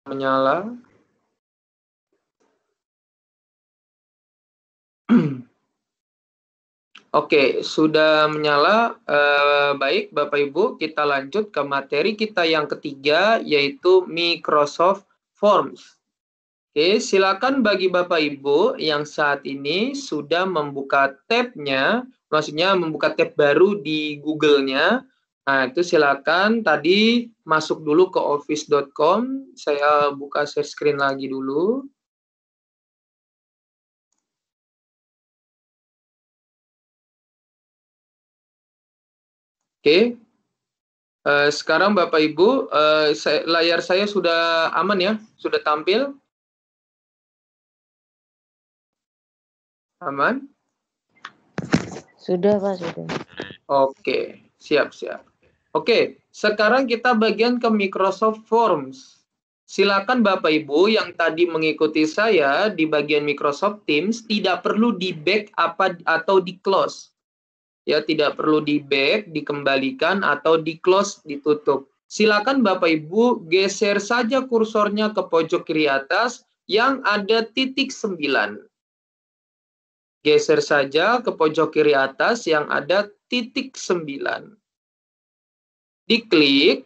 menyala. Oke, sudah menyala. Baik, Bapak Ibu, kita lanjut ke materi kita yang ketiga, yaitu Microsoft Forms. Oke, silakan bagi Bapak Ibu yang saat ini sudah membuka tab-nya, maksudnya membuka tab baru di Google-nya. Nah, itu silakan tadi masuk dulu ke office.com. Saya buka share screen lagi dulu. Oke, sekarang Bapak Ibu, layar saya sudah aman ya? Sudah tampil? Aman? Sudah, Pak, sudah. Oke, siap-siap. Oke, sekarang kita bagian ke Microsoft Forms. Silakan Bapak Ibu yang tadi mengikuti saya di bagian Microsoft Teams tidak perlu di back atau di close. Ya, tidak perlu di back, dikembalikan atau di close, ditutup. Silakan Bapak Ibu geser saja kursornya ke pojok kiri atas yang ada titik 9. Geser saja ke pojok kiri atas yang ada titik 9. Diklik.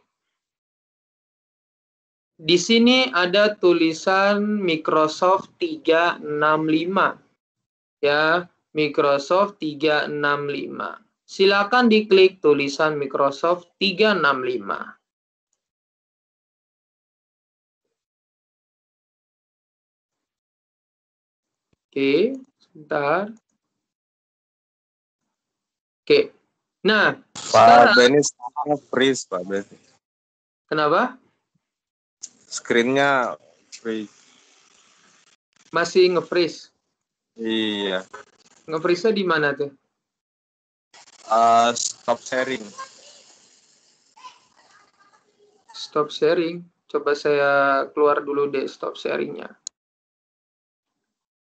Di sini ada tulisan Microsoft 365. Ya, Microsoft 365. Silakan diklik tulisan Microsoft 365. Oke, sebentar. Oke. Nah, Pak Benny sekarang freeze, Pak Benny. Kenapa? Screen-nya freeze. Masih nge-freeze. Iya. Nge-freeze-nya di mana tuh? Stop sharing. Stop sharing. Coba saya keluar dulu deh stop sharing-nya.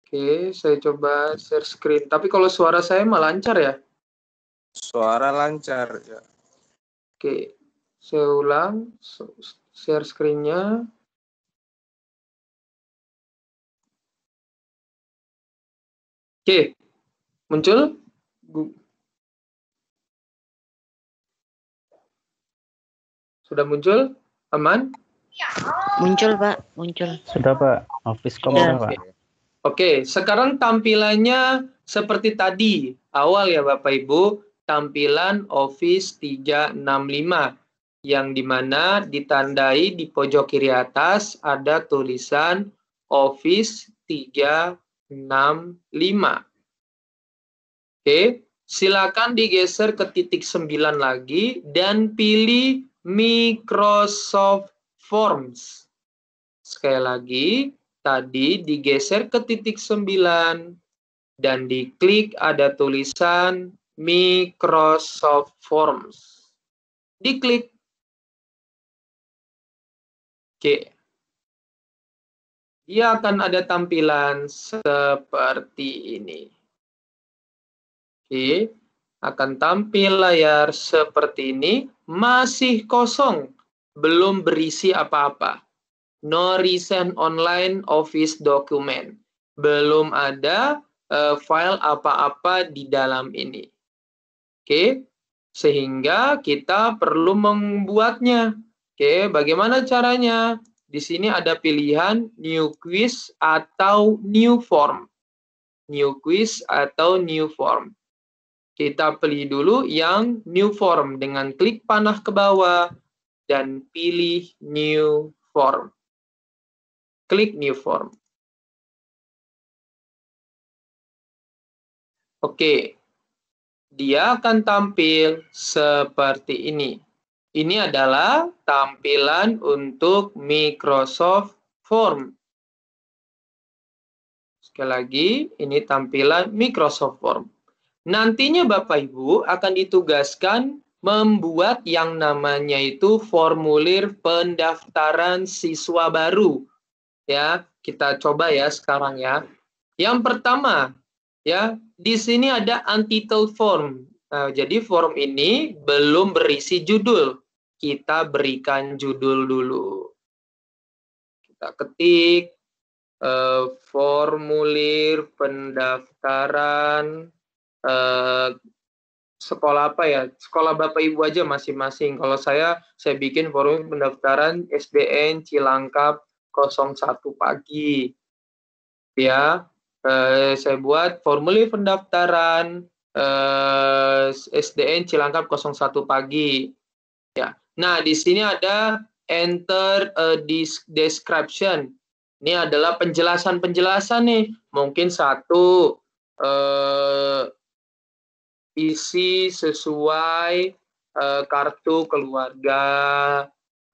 Oke, saya coba share screen. Tapi kalau suara saya mah lancar ya? Suara lancar ya. Oke, saya ulang. Share screen-nya. Oke, muncul? Sudah muncul? Aman? Muncul, Pak, muncul. Sudah, Pak. Office.com sudah, Pak. Oke, sekarang tampilannya seperti tadi. Awal ya Bapak Ibu, tampilan Office 365. Yang dimana ditandai di pojok kiri atas ada tulisan Office 365. Oke, silakan digeser ke titik 9 lagi dan pilih Microsoft Forms. Sekali lagi, tadi digeser ke titik 9 dan diklik ada tulisan Microsoft Forms. Diklik. Oke. Dia akan ada tampilan seperti ini. Oke. Akan tampil layar seperti ini. Masih kosong. Belum berisi apa-apa. No recent online office document. Belum ada file apa-apa di dalam ini. Oke, sehingga kita perlu membuatnya. Oke, bagaimana caranya? Di sini ada pilihan new quiz atau new form. New quiz atau new form. Kita pilih dulu yang new form dengan klik panah ke bawah dan pilih new form. Klik new form. Oke, dia akan tampil seperti ini. Ini adalah tampilan untuk Microsoft Form. Sekali lagi, ini tampilan Microsoft Form. Nantinya Bapak Ibu akan ditugaskan membuat yang namanya itu formulir pendaftaran siswa baru. Ya, kita coba ya sekarang ya. Yang pertama, ya, di sini ada untitled form. Nah, jadi form ini belum berisi judul. Kita berikan judul dulu. kita ketik formulir pendaftaran sekolah apa ya? Sekolah Bapak Ibu aja masing-masing. Kalau saya bikin formulir pendaftaran SDN Cilangkap 01 pagi. Ya, saya buat formulir pendaftaran SDN Cilangkap 01 pagi. Ya. Nah, di sini ada enter a description. Ini adalah penjelasan-penjelasan nih. Mungkin satu, isi sesuai kartu keluarga.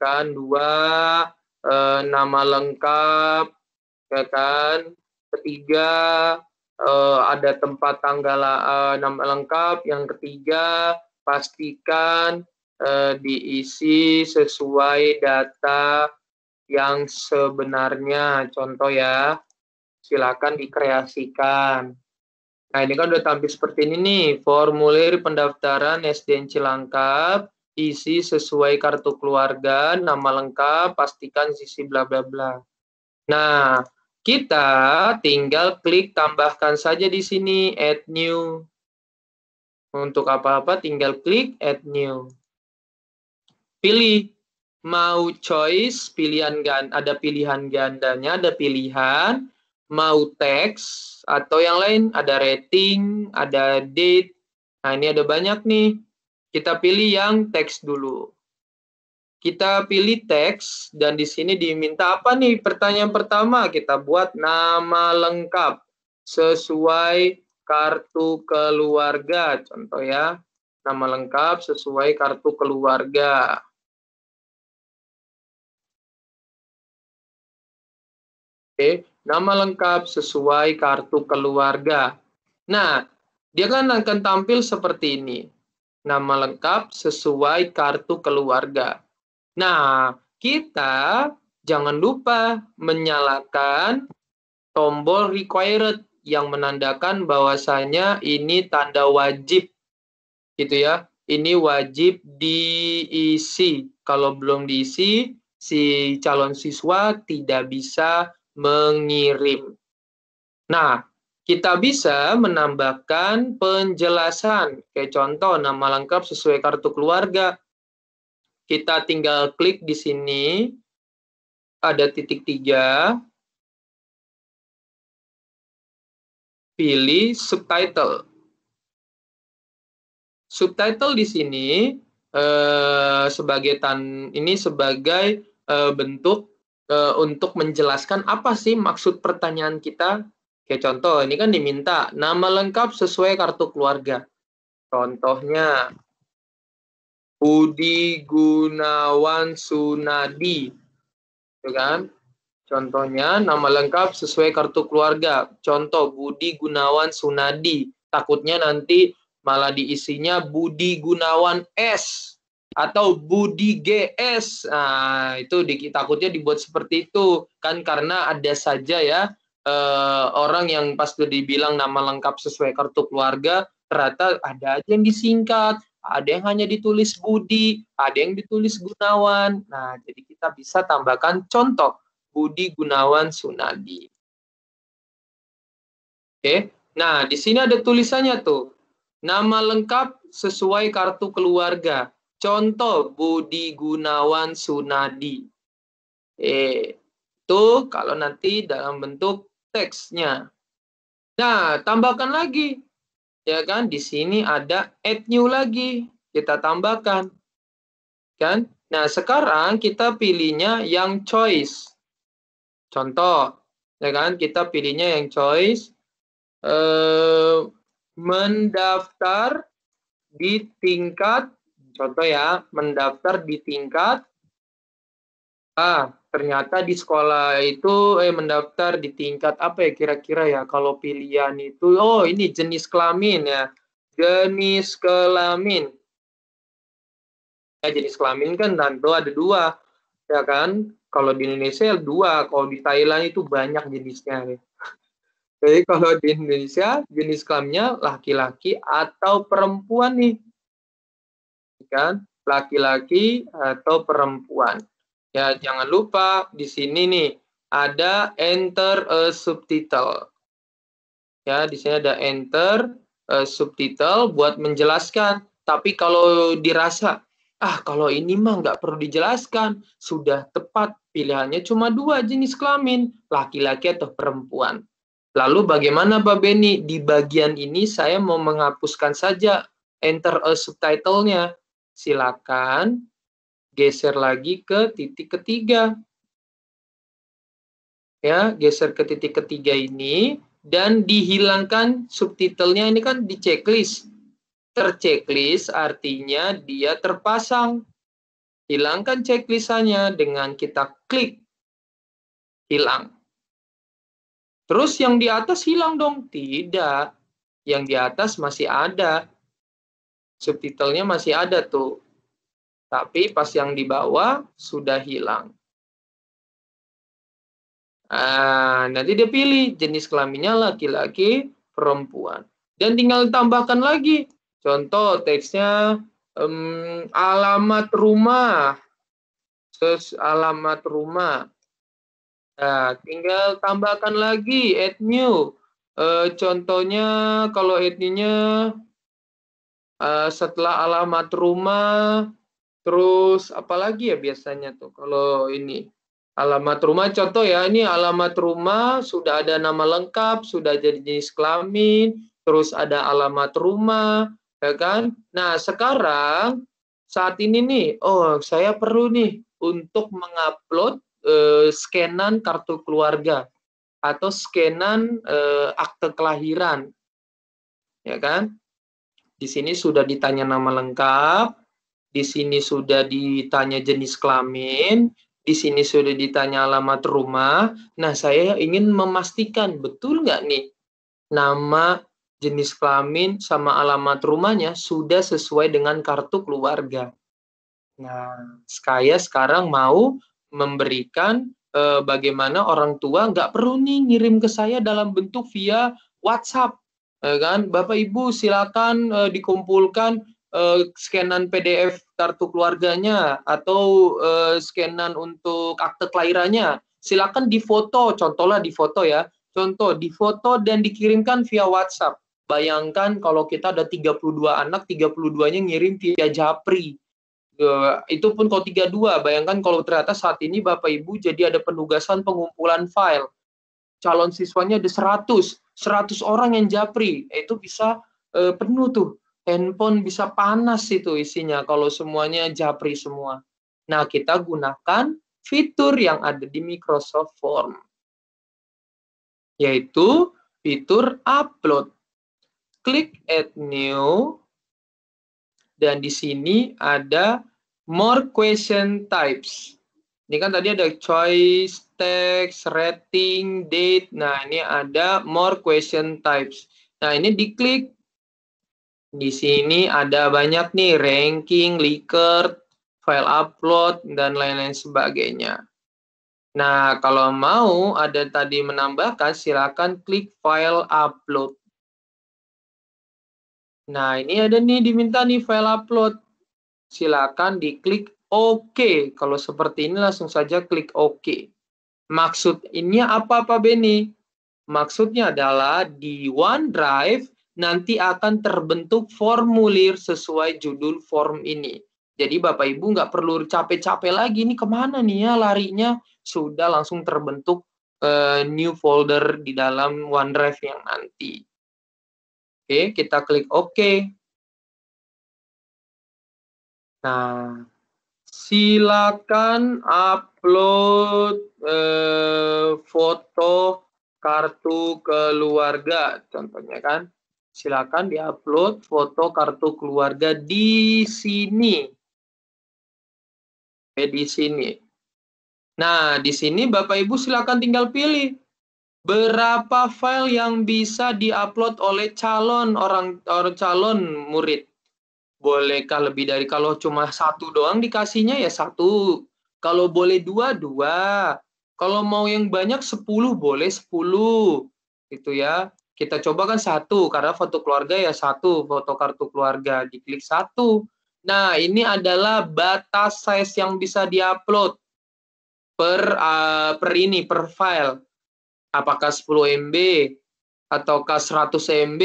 Kan, dua, nama lengkap. Ya kan. Ketiga, ada tempat tanggal nama lengkap. Yang ketiga, pastikan diisi sesuai data yang sebenarnya. Contoh ya, silakan dikreasikan. Nah, ini kan udah tampil seperti ini nih, formulir pendaftaran SDN Cilangkap, isi sesuai kartu keluarga, nama lengkap, pastikan isi bla bla bla. Nah, kita tinggal klik tambahkan saja di sini add new. Untuk apa-apa tinggal klik add new. Pilih mau choice, ada pilihan gandanya, ada pilihan mau teks atau yang lain, ada rating, ada date. Nah, ini ada banyak nih. Kita pilih yang teks dulu. Kita pilih teks dan di sini diminta apa nih? Pertanyaan pertama kita buat nama lengkap sesuai kartu keluarga. Contoh ya, nama lengkap sesuai kartu keluarga. Oke, nama lengkap sesuai kartu keluarga. Nah, dia kan akan tampil seperti ini. Nama lengkap sesuai kartu keluarga. Nah, kita jangan lupa menyalakan tombol required yang menandakan bahwasanya ini tanda wajib. Gitu ya. Ini wajib diisi. Kalau belum diisi, si calon siswa tidak bisa mengirim. Nah, kita bisa menambahkan penjelasan. Kayak contoh, nama lengkap sesuai kartu keluarga. Kita tinggal klik di sini, ada titik 3, pilih subtitle. Subtitle di sini sebagai bentuk untuk menjelaskan apa sih maksud pertanyaan kita. Kayak contoh, ini kan diminta nama lengkap sesuai kartu keluarga. Contohnya, Budi Gunawan Sunadi. Itu kan? Contohnya, nama lengkap sesuai kartu keluarga. Contoh, Budi Gunawan Sunadi. Takutnya nanti malah diisinya Budi Gunawan S. Atau Budi GS. Nah, itu takutnya dibuat seperti itu. Kan karena ada saja ya orang yang pas udah dibilang nama lengkap sesuai kartu keluarga, ternyata ada aja yang disingkat, ada yang hanya ditulis Budi, ada yang ditulis Gunawan. Nah, jadi kita bisa tambahkan contoh Budi Gunawan Sunadi. Oke. Nah, di sini ada tulisannya tuh. Nama lengkap sesuai kartu keluarga. Contoh Budi Gunawan Sunadi. Itu kalau nanti dalam bentuk teksnya. Nah, tambahkan lagi. Ya kan? Di sini ada add new lagi. Kita tambahkan. Kan? Nah, sekarang kita pilihnya yang choice. Contoh, ya kan? Kita pilihnya yang choice. Mendaftar di tingkat, contoh ya, mendaftar di tingkat ternyata di sekolah itu mendaftar di tingkat apa ya kira-kira ya, kalau pilihan itu, ini jenis kelamin ya, jenis kelamin. Ya, jenis kelamin kan tentu ada 2, ya kan? Kalau di Indonesia 2, kalau di Thailand itu banyak jenisnya. Jadi kalau di Indonesia jenis kelaminnya laki-laki atau perempuan nih, kan? Laki-laki atau perempuan. Ya, jangan lupa di sini nih ada enter a subtitle. Ya, di sini ada enter a subtitle buat menjelaskan. Tapi kalau dirasa, kalau ini mah nggak perlu dijelaskan, sudah tepat pilihannya cuma 2 jenis kelamin, laki-laki atau perempuan. Lalu bagaimana Pak Beni? Di bagian ini saya mau menghapuskan saja enter a subtitle-nya. Silakan geser lagi ke titik ketiga. Ya, geser ke titik ketiga ini dan dihilangkan subtitlenya. Ini kan di checklist. Terchecklist artinya dia terpasang. Hilangkan checklistannya dengan kita klik hilang. Terus yang di atas hilang dong? Tidak. Yang di atas masih ada. Subtitlenya masih ada tuh. Tapi pas yang di bawah sudah hilang. Nanti dia pilih jenis kelaminnya laki-laki, perempuan. Dan tinggal tambahkan lagi. Contoh teksnya alamat rumah. Alamat rumah. Nah, tinggal tambahkan lagi add new. Contohnya kalau add new-nya setelah alamat rumah, terus apalagi ya biasanya tuh kalau ini alamat rumah, contoh ya, ini alamat rumah sudah ada nama lengkap, sudah jadi jenis kelamin, terus ada alamat rumah, ya kan? Nah sekarang saat ini nih, saya perlu nih untuk mengupload scanan kartu keluarga atau scanan akte kelahiran, ya kan? Di sini sudah ditanya nama lengkap, di sini sudah ditanya jenis kelamin, di sini sudah ditanya alamat rumah. Nah, saya ingin memastikan betul nggak nih nama, jenis kelamin, sama alamat rumahnya sudah sesuai dengan kartu keluarga. Nah, saya sekarang mau memberikan bagaimana orang tua nggak perlu nih ngirim ke saya dalam bentuk via WhatsApp. Kan, Bapak Ibu silakan dikumpulkan scanan PDF kartu keluarganya atau scanan untuk akte kelahirannya. Silakan difoto, contohnya difoto ya. Contoh, difoto dan dikirimkan via WhatsApp. Bayangkan kalau kita ada 32 anak, 32-nya ngirim via Japri. Itu pun kalau 32, bayangkan kalau ternyata saat ini Bapak Ibu jadi ada penugasan pengumpulan file. Calon siswanya ada 100 orang yang Japri. Itu bisa penuh tuh. Handphone bisa panas itu isinya kalau semuanya Japri semua. Nah, kita gunakan fitur yang ada di Microsoft Form. Yaitu fitur upload. Klik add new. Dan di sini ada more question types. Ini kan tadi ada choice, text, rating, date. Nah, ini ada more question types. Nah, ini diklik. Di sini ada banyak nih, ranking, Likert, file upload, dan lain-lain sebagainya. Nah, kalau mau ada tadi menambahkan, silakan klik file upload. Nah, ini ada nih diminta nih file upload. Silakan diklik OK. Kalau seperti ini langsung saja klik OK. Maksud ini apa Pak Beni? Maksudnya adalah di OneDrive nanti akan terbentuk formulir sesuai judul form ini. Jadi Bapak Ibu nggak perlu capek-capek lagi, ini kemana nih ya larinya? Sudah langsung terbentuk new folder di dalam OneDrive yang nanti. Oke, kita klik OK. Nah, silakan upload foto kartu keluarga, contohnya kan. Silakan diupload foto kartu keluarga di sini. Di sini. Nah, di sini Bapak Ibu silakan tinggal pilih berapa file yang bisa diupload oleh calon calon murid. Bolehkah lebih dari, kalau cuma 1 doang dikasihnya ya 1. Kalau boleh 2, 2. Kalau mau yang banyak 10 boleh 10. Gitu ya. Kita coba kan 1 karena foto keluarga ya 1 foto kartu keluarga, diklik 1. Nah, ini adalah batas size yang bisa diupload. per file. Apakah 10 MB ataukah 100 MB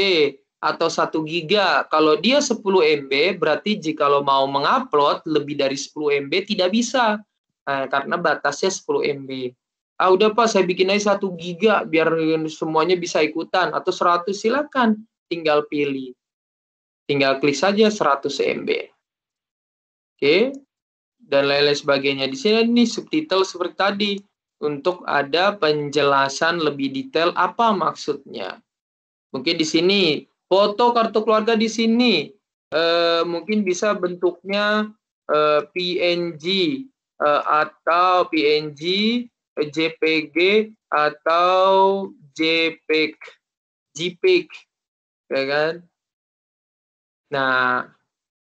atau 1 giga. Kalau dia 10 MB berarti jika lo mau mengupload lebih dari 10 MB tidak bisa. Karena batasnya 10 MB. Udah Pak, saya bikin aja 1 giga biar semuanya bisa ikutan atau 100, silakan. Tinggal pilih. Tinggal klik saja 100 MB. Oke. Dan lain-lain sebagainya. Di sini nih subtitle seperti tadi untuk ada penjelasan lebih detail apa maksudnya. Mungkin di sini foto kartu keluarga di sini mungkin bisa bentuknya PNG atau PNG, JPG atau JPEG, ya kan? Nah,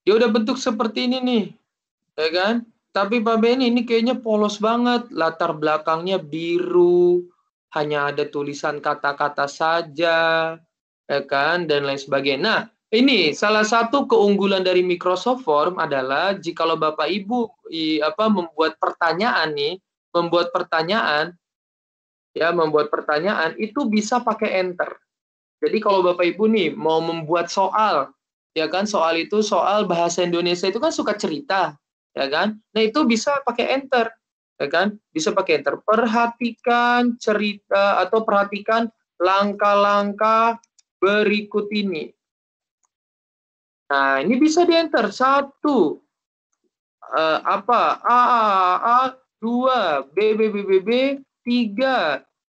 dia udah bentuk seperti ini nih, ya kan? Tapi Pak Benny ini kayaknya polos banget, latar belakangnya biru, hanya ada tulisan kata-kata saja, ya kan, dan lain sebagainya. Nah, ini salah satu keunggulan dari Microsoft Form adalah jikalau Bapak Ibu membuat pertanyaan itu bisa pakai enter. Jadi kalau Bapak Ibu nih mau membuat soal, ya kan, soal bahasa Indonesia itu kan suka cerita, ya kan? Nah, itu bisa pakai enter, ya kan? Bisa pakai enter. Perhatikan cerita atau perhatikan langkah-langkah berikut ini. Nah, ini bisa di enter. 1 A 2 B 3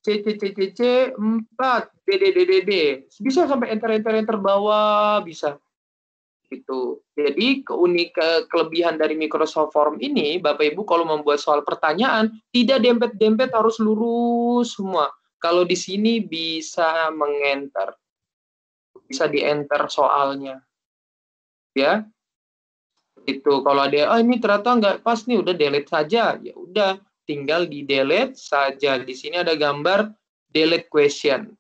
C 4 D. Bisa sampai enter bawah, bisa. Gitu. Jadi kelebihan dari Microsoft Form ini, Bapak Ibu kalau membuat soal pertanyaan tidak dempet-dempet harus lurus semua. Kalau di sini bisa mengenter. Bisa di-enter soalnya. Ya. Itu kalau ada ini ternyata nggak pas nih, udah delete saja. Ya udah, tinggal di delete saja. Di sini ada gambar delete question.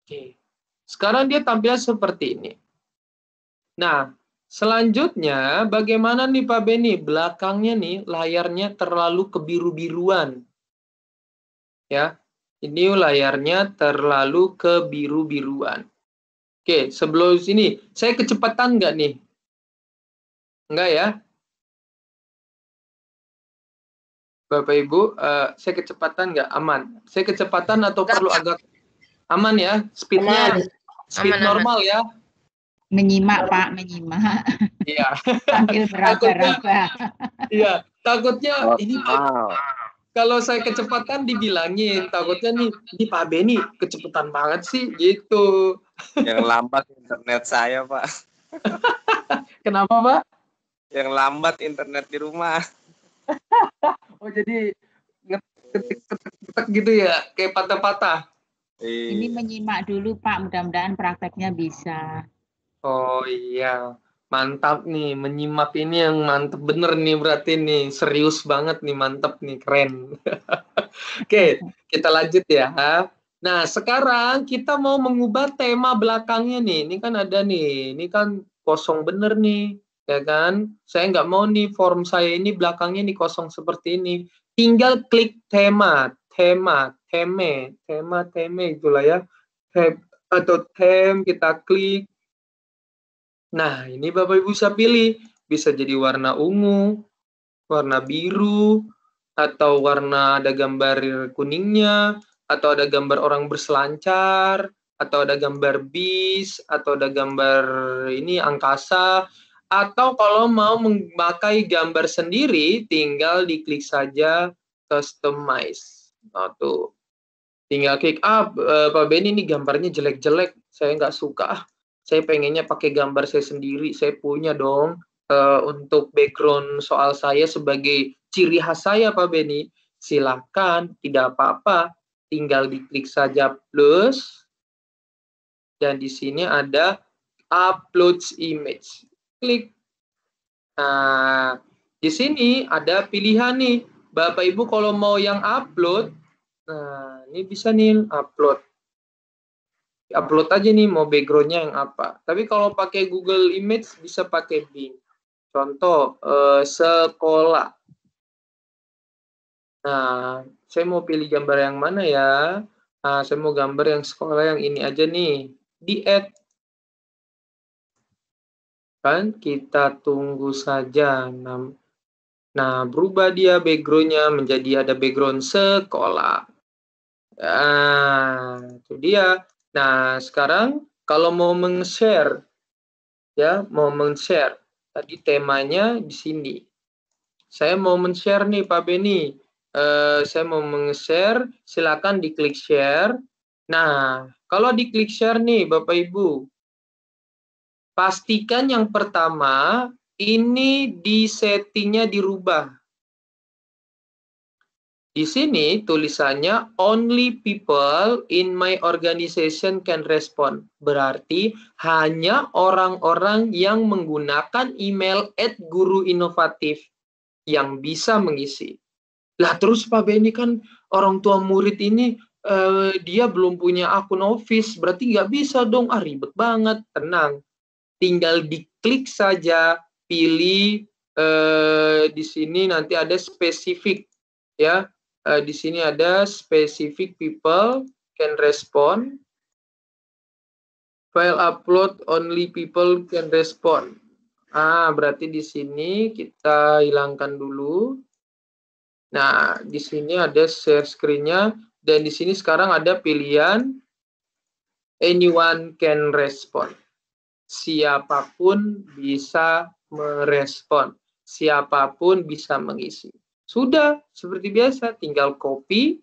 Oke. Sekarang dia tampil seperti ini. Nah, selanjutnya bagaimana nih Pak Benny? Belakangnya nih layarnya terlalu kebiru-biruan. Ya. Ini layarnya terlalu kebiru-biruan. Oke, sebelum sini saya kecepatan nggak nih? Enggak ya? Bapak Ibu, saya kecepatan nggak? Aman. Saya kecepatan atau perlu agak aman ya? Speednya speed normal ya? Menyimak Pak, menyimak. Iya. Sambil beraba-raba. Iya, takutnya ini kalau saya kecepatan dibilangin, takutnya nih, ini Pak Benny kecepatan banget sih, gitu. Yang lambat internet saya, Pak. Kenapa, Pak? Yang lambat internet di rumah. Oh, jadi ngetik-ngetik gitu ya, kayak patah-patah. Ini menyimak dulu Pak, mudah-mudahan prakteknya bisa. Oh iya, mantap nih, menyimak ini yang mantep bener nih berarti nih, serius banget nih, mantep nih, keren. Oke, kita lanjut ya. Nah, sekarang kita mau mengubah tema belakangnya nih. Ini kan ada nih, ini kan kosong bener nih, ya kan? Saya nggak mau nih form saya ini belakangnya nih kosong seperti ini. Tinggal klik tema itulah ya. Atau kita klik. Nah, ini Bapak Ibu bisa pilih. Bisa jadi warna ungu, warna biru, atau warna ada gambar kuningnya, atau ada gambar orang berselancar, atau ada gambar bis, atau ada gambar ini angkasa, atau kalau mau memakai gambar sendiri, tinggal diklik saja customize. Nah, tuh. Tinggal klik, Pak Benny ini gambarnya jelek-jelek, saya nggak suka. Saya pengennya pakai gambar saya sendiri, saya punya dong. Untuk background soal saya sebagai ciri khas saya, Pak Benny. Silakan, tidak apa-apa. Tinggal diklik saja plus. Dan di sini ada upload image. Klik. Nah, di sini ada pilihan nih. Bapak Ibu kalau mau yang upload, nah ini bisa nih upload. Upload aja nih mau backgroundnya yang apa. Tapi kalau pakai Google Image bisa pakai Bing. Contoh sekolah. Nah, saya mau pilih gambar yang mana ya? Nah, saya mau gambar yang sekolah yang ini aja nih. Di-add. Kan kita tunggu saja. Nah, berubah dia background-nya menjadi ada background sekolah. Nah, itu dia. Nah, sekarang kalau mau meng-share, ya, mau meng-share. Tadi temanya di sini. Saya mau men-share nih, Pak Beni. Saya mau meng-share, silakan diklik share. Nah, kalau diklik share nih, Bapak Ibu, pastikan yang pertama, ini di settingnya dirubah. Di sini tulisannya only people in my organization can respond. Berarti hanya orang-orang yang menggunakan email @guruinovatif yang bisa mengisi. Lah terus Pak Beni kan orang tua murid ini dia belum punya akun Office, berarti nggak bisa dong. Ah ribet banget, tenang. Tinggal diklik saja, pilih di sini nanti ada spesifik ya. Di sini ada specific people can respond. File upload only people can respond. Berarti di sini kita hilangkan dulu. Nah, di sini ada share screen-nya dan di sini sekarang ada pilihan anyone can respond. Siapapun bisa merespon. Siapapun bisa mengisi. Sudah, seperti biasa, tinggal copy,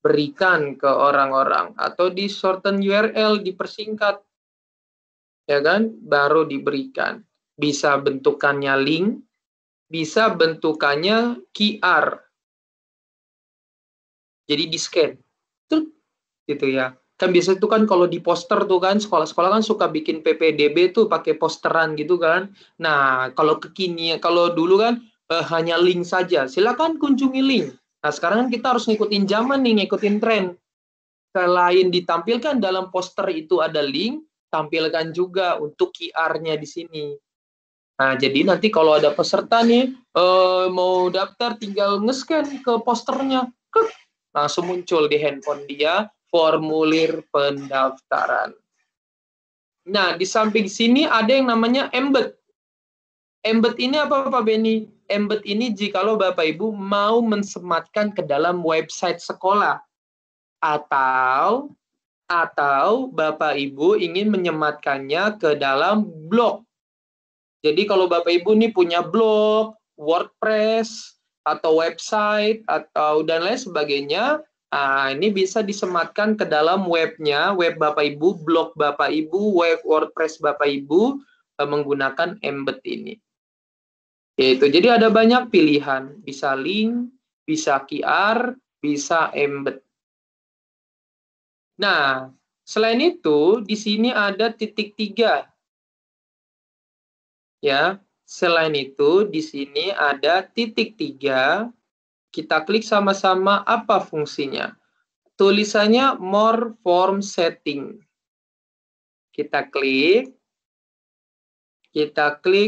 berikan ke orang-orang. Atau di shorten URL, dipersingkat. Ya kan? Baru diberikan. Bisa bentukannya link, bisa bentukannya QR. Jadi di-scan. Gitu ya. Kan biasa itu kan kalau di poster tuh kan, sekolah-sekolah kan suka bikin PPDB tuh pakai posteran gitu kan. Nah, kalau kekinian, kalau dulu kan hanya link saja. Silakan kunjungi link. Nah, sekarang kan kita harus ngikutin zaman nih, ngikutin tren. Selain ditampilkan dalam poster itu ada link, tampilkan juga untuk QR-nya di sini. Nah, jadi nanti kalau ada peserta nih mau daftar tinggal nge-scan ke posternya. Langsung muncul di handphone dia formulir pendaftaran. Nah, di samping sini ada yang namanya embed. Embed ini apa Pak Beni? Embed ini jikalau Bapak Ibu mau mensematkan ke dalam website sekolah atau Bapak Ibu ingin menyematkannya ke dalam blog. Jadi kalau Bapak Ibu ini punya blog, WordPress, atau website, atau dan lain sebagainya, ini bisa disematkan ke dalam webnya, web Bapak Ibu, blog Bapak Ibu, web WordPress Bapak Ibu, menggunakan embed ini. Yaitu, jadi ada banyak pilihan, bisa link, bisa QR, bisa embed. Nah, selain itu, di sini ada titik 3. Ya, selain itu, di sini ada titik 3. Kita klik sama-sama apa fungsinya. Tulisannya more form setting. Kita klik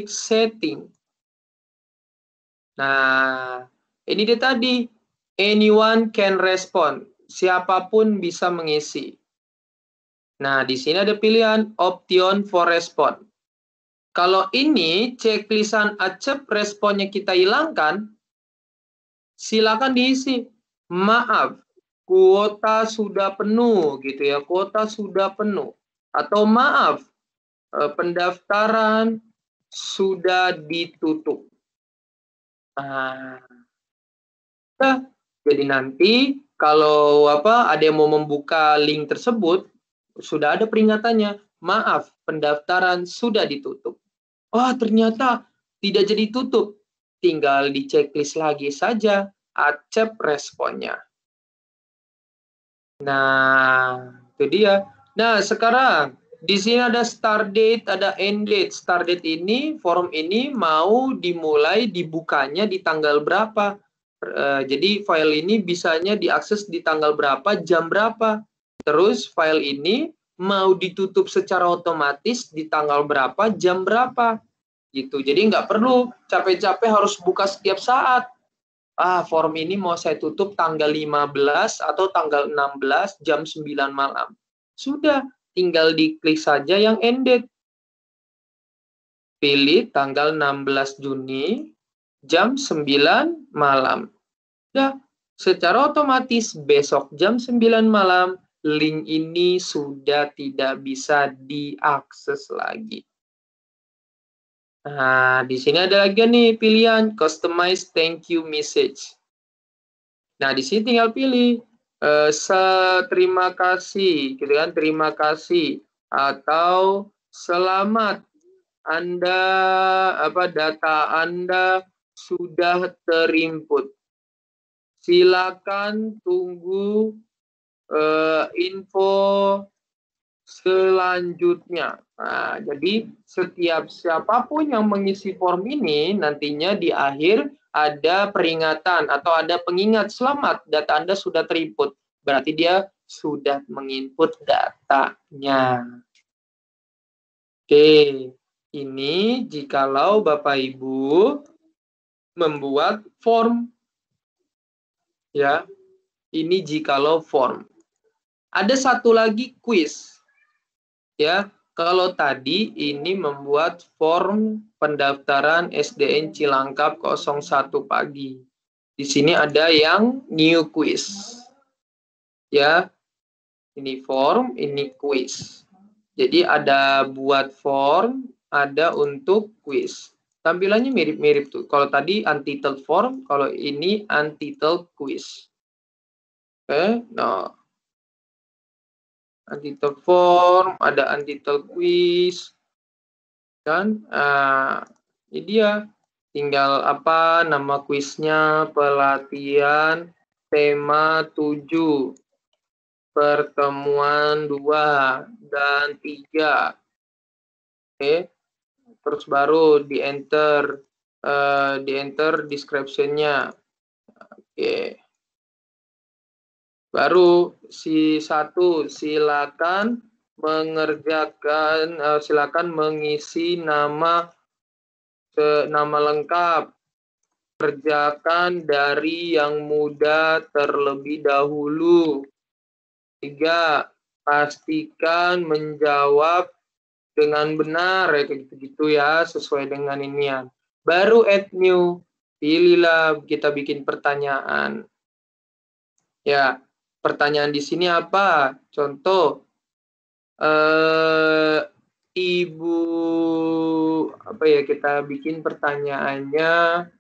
setting. Nah, ini dia tadi. Anyone can respond. Siapapun bisa mengisi. Nah, di sini ada pilihan option for respond. Kalau ini checklistan accept responnya kita hilangkan, silakan diisi. Maaf, kuota sudah penuh gitu ya. Kuota sudah penuh. Atau maaf, pendaftaran sudah ditutup. Nah, jadi nanti kalau ada yang mau membuka link tersebut, sudah ada peringatannya. Maaf, pendaftaran sudah ditutup. Ternyata tidak jadi tutup. Tinggal di checklist lagi saja, accept responnya. Nah, itu dia. Nah, sekarang di sini ada start date, ada end date. Start date ini, form ini mau dimulai dibukanya di tanggal berapa. Jadi file ini bisanya diakses di tanggal berapa, jam berapa. Terus file ini mau ditutup secara otomatis di tanggal berapa, jam berapa. Gitu. Jadi nggak perlu capek-capek harus buka setiap saat. form ini mau saya tutup tanggal 15 atau tanggal 16 jam 9 malam. Sudah, tinggal diklik saja yang ended. Pilih tanggal 16 Juni jam 9 malam. Sudah, secara otomatis besok jam 9 malam, link ini sudah tidak bisa diakses lagi. Nah, di sini ada lagi nih pilihan customize thank you message. Nah, di sini tinggal pilih terima kasih, gitu kan? Terima kasih atau selamat Anda data Anda sudah terinput. Silakan tunggu info selanjutnya. Nah, jadi siapapun yang mengisi form ini nantinya di akhir ada peringatan atau ada pengingat selamat data Anda sudah terinput. Berarti dia sudah menginput datanya. Oke, ini jikalau Bapak Ibu membuat form. Ya, ini jikalau form. Ada satu lagi quiz. Ya, kalau tadi ini membuat form pendaftaran SDN Cilangkap 01 pagi. Di sini ada yang new quiz. Ya, ini form, ini quiz. Jadi ada buat form, ada untuk quiz. Tampilannya mirip-mirip tuh. Kalau tadi untitled form, kalau ini untitled quiz. Oke, nah. Untitled form, ada untitled quiz, kan? Ini dia. Tinggal apa nama kuisnya, pelatihan, tema 7, pertemuan 2 dan 3. Oke, terus baru di enter description-nya. Oke. Baru si 1 silakan silakan mengisi nama lengkap. Kerjakan dari yang muda terlebih dahulu. 3. Pastikan menjawab dengan benar ya kayak gitu ya sesuai dengan inian. Baru add new. Pilihlah kita bikin pertanyaan. Ya. Pertanyaan di sini apa? Contoh, Ibu, kita bikin pertanyaannya,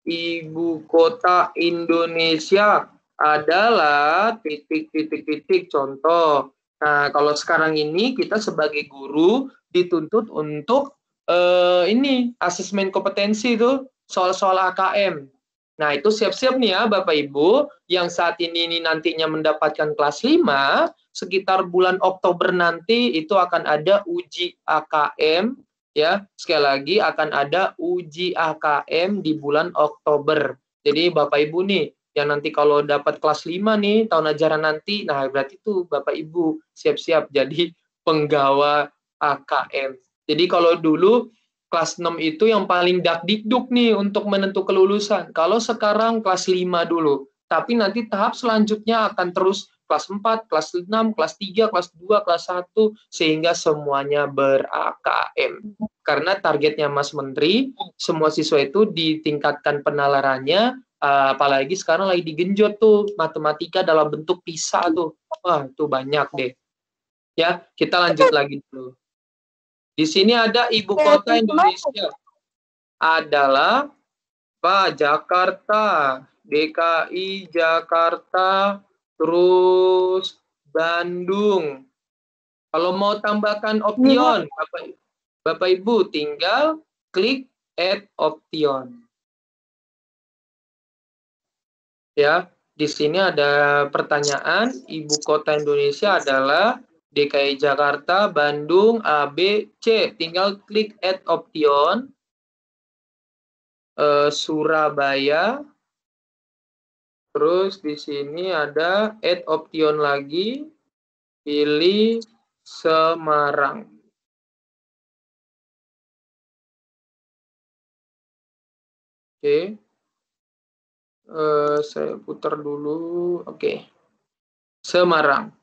Ibu kota Indonesia adalah titik. Contoh. Nah, kalau sekarang ini kita sebagai guru dituntut untuk ini asesmen kompetensi itu soal-soal AKM. Nah, itu siap-siap nih ya Bapak Ibu, yang saat ini nantinya mendapatkan kelas 5, sekitar bulan Oktober nanti itu akan ada uji AKM, ya. Sekali lagi akan ada uji AKM di bulan Oktober. Jadi Bapak Ibu nih, yang nanti kalau dapat kelas 5 nih, tahun ajaran nanti, nah berarti itu Bapak Ibu siap-siap jadi penggawa AKM. Jadi kalau dulu kelas 6 itu yang paling dakdikduk nih untuk menentukan kelulusan. Kalau sekarang kelas 5 dulu. Tapi nanti tahap selanjutnya akan terus kelas 4, kelas 6, kelas 3, kelas 2, kelas 1, sehingga semuanya ber-AKM. Karena targetnya Mas Menteri, semua siswa itu ditingkatkan penalarannya, apalagi sekarang lagi digenjot tuh, matematika dalam bentuk PISA tuh. Wah, itu banyak deh. Ya, kita lanjut lagi dulu. Di sini ada ibu kota Indonesia. Adalah Jakarta, DKI Jakarta, terus Bandung. Kalau mau tambahkan option, Bapak Ibu tinggal klik add option. Ya, di sini ada pertanyaan, ibu kota Indonesia adalah DKI Jakarta, Bandung, A, B, C. Tinggal klik add option. Surabaya. Terus di sini ada add option lagi. Pilih Semarang. Oke. Saya putar dulu. Oke. Semarang.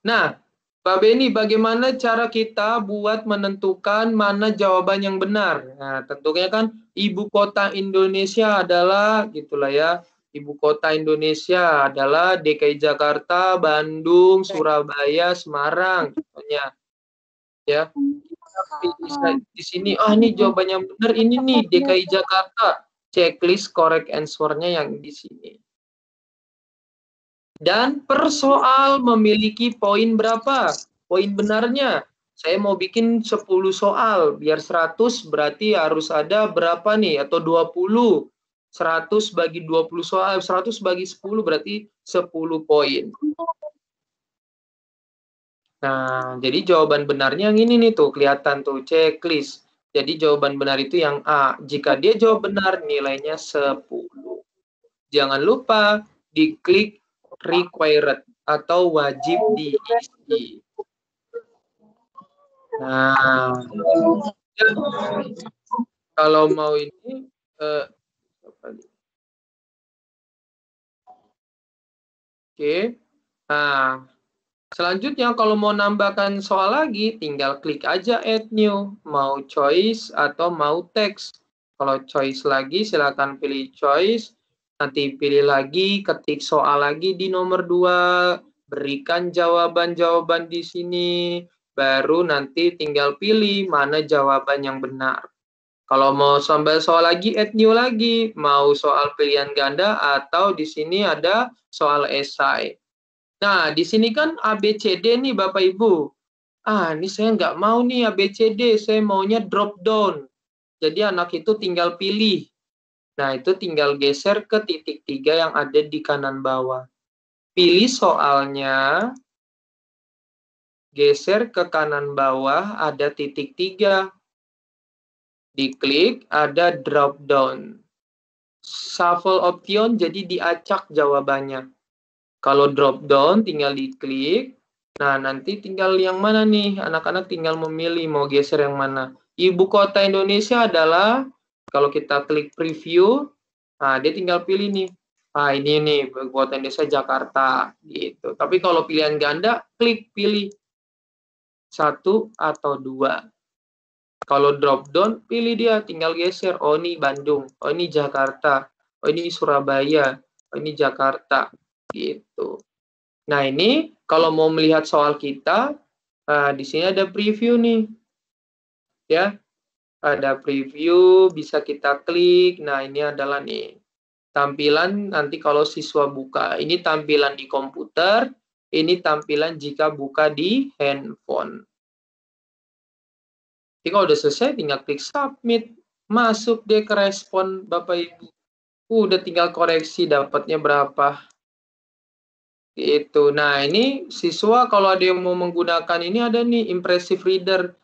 Nah, Pak Beni, bagaimana cara kita buat menentukan mana jawaban yang benar? Nah, tentunya kan ibu kota Indonesia adalah, gitulah ya, ibu kota Indonesia adalah DKI Jakarta, Bandung, Surabaya, Semarang, contohnya. Ya, di sini, ini jawaban yang benar ini nih, DKI Jakarta. Checklist correct answer-nya yang di sini. Dan per soal memiliki poin berapa? Poin benarnya. Saya mau bikin 10 soal. Biar 100 berarti harus ada berapa nih? Atau 20. 100 bagi 20 soal. 100 bagi 10 berarti 10 poin. Nah, jadi jawaban benarnya yang ini nih tuh. Kelihatan tuh checklist. Jadi jawaban benar itu yang A. Jika dia jawab benar, nilainya 10. Jangan lupa diklik required atau wajib diisi. Nah, kalau mau ini, oke. Nah, selanjutnya kalau mau nambahkan soal lagi, tinggal klik aja add new, mau choice atau mau text. Kalau choice lagi, silakan pilih choice. Nanti pilih lagi, ketik soal lagi di nomor 2, berikan jawaban-jawaban di sini, baru nanti tinggal pilih mana jawaban yang benar. Kalau mau sambil soal lagi, add new lagi, mau soal pilihan ganda atau di sini ada soal esai. Nah, di sini kan ABCD nih Bapak Ibu. Ini saya nggak mau nih ABCD, saya maunya drop down. Jadi anak itu tinggal pilih. Nah, itu tinggal geser ke titik 3 yang ada di kanan bawah. Pilih soalnya, geser ke kanan bawah, ada titik 3. Diklik, ada drop down. Shuffle option, jadi diacak jawabannya. Kalau drop down, tinggal diklik. Nah, nanti tinggal yang mana nih? Anak-anak tinggal memilih mau geser yang mana. Ibu kota Indonesia adalah, kalau kita klik preview, nah dia tinggal pilih nih. Ini nih, ibu kota Indonesia Jakarta. Gitu. Tapi kalau pilihan ganda, klik pilih 1 atau 2. Kalau drop down, pilih dia, tinggal geser. Oh, ini Bandung. Oh, ini Jakarta. Oh, ini Surabaya. Oh, ini Jakarta. Gitu. Nah, ini kalau mau melihat soal kita, di sini ada preview nih. Ya, ada preview, bisa kita klik. Nah, ini adalah nih tampilan nanti kalau siswa buka. Ini tampilan di komputer, ini tampilan jika buka di handphone. Jadi kalau udah selesai, tinggal klik submit. Masuk deh ke respon Bapak Ibu. Udah tinggal koreksi dapatnya berapa. Gitu. Nah, ini siswa kalau ada yang mau menggunakan ini ada nih impressive reader.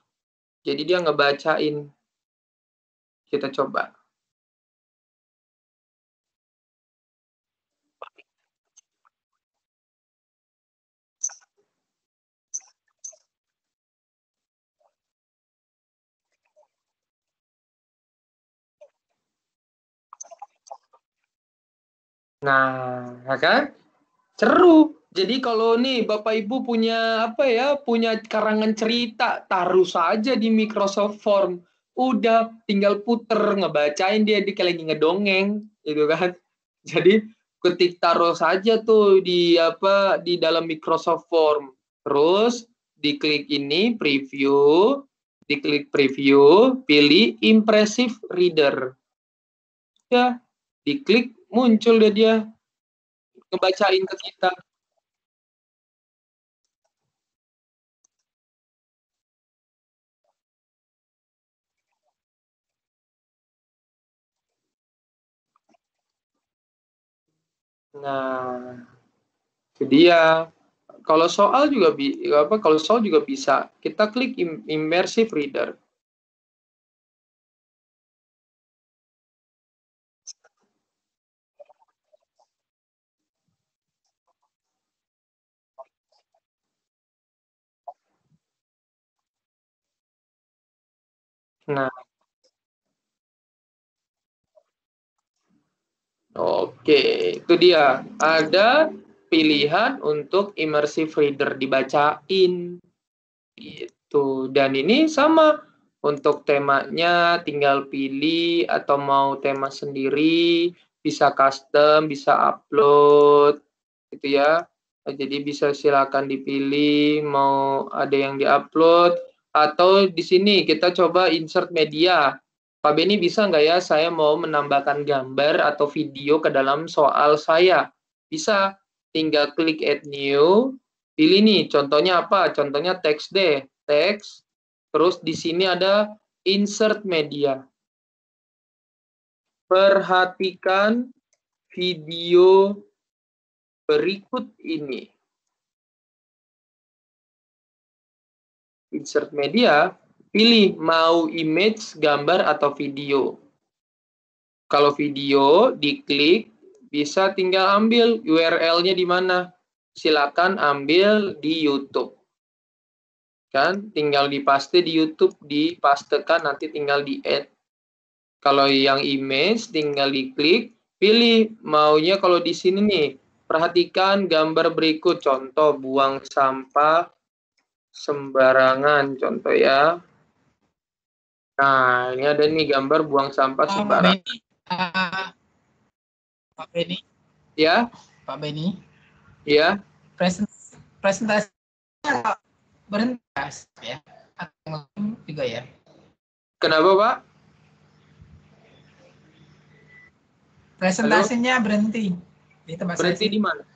Jadi dia ngebacain. Kita coba. Nah, ya kan? Seru. Jadi kalau nih Bapak Ibu punya punya karangan cerita, taruh saja di Microsoft Form. Udah tinggal puter ngebacain dia kayak lagi ngedongeng, gitu kan. Jadi ketik taruh saja tuh di dalam Microsoft Form. Terus diklik ini preview, diklik preview, pilih impressive reader. Ya, diklik muncul dia ngebacain ke kita. Nah, itu dia. Kalau soal juga bisa. Kita klik immersive reader. Nah, Oke, itu dia. Ada pilihan untuk immersive reader dibacain. Gitu. Dan ini sama. Untuk temanya tinggal pilih atau mau tema sendiri, bisa custom, bisa upload, gitu ya. Jadi bisa silakan dipilih mau ada yang diupload atau di sini kita coba insert media. Pak Beni bisa nggak ya saya mau menambahkan gambar atau video ke dalam soal saya? Bisa, tinggal klik add new, pilih nih contohnya apa? Contohnya teks deh, teks. Terus di sini ada insert media. Perhatikan video berikut ini. Insert media, pilih mau image, gambar, atau video. Kalau video, diklik, bisa tinggal ambil URL-nya di mana. Silakan ambil di YouTube. Kan, tinggal dipaste di YouTube, dipastekan, nanti tinggal di-add. Kalau yang image, tinggal diklik, pilih maunya kalau di sini nih. Perhatikan gambar berikut, contoh buang sampah sembarangan, contoh ya. Nah, ini ada nih gambar buang sampah sembarangan. Pak Beni, Ya, Pak Beni, ya. presentasinya berhenti ya? Atau juga ya? Kenapa, Pak? Presentasinya berhenti di tempat Berhenti saya. di mana?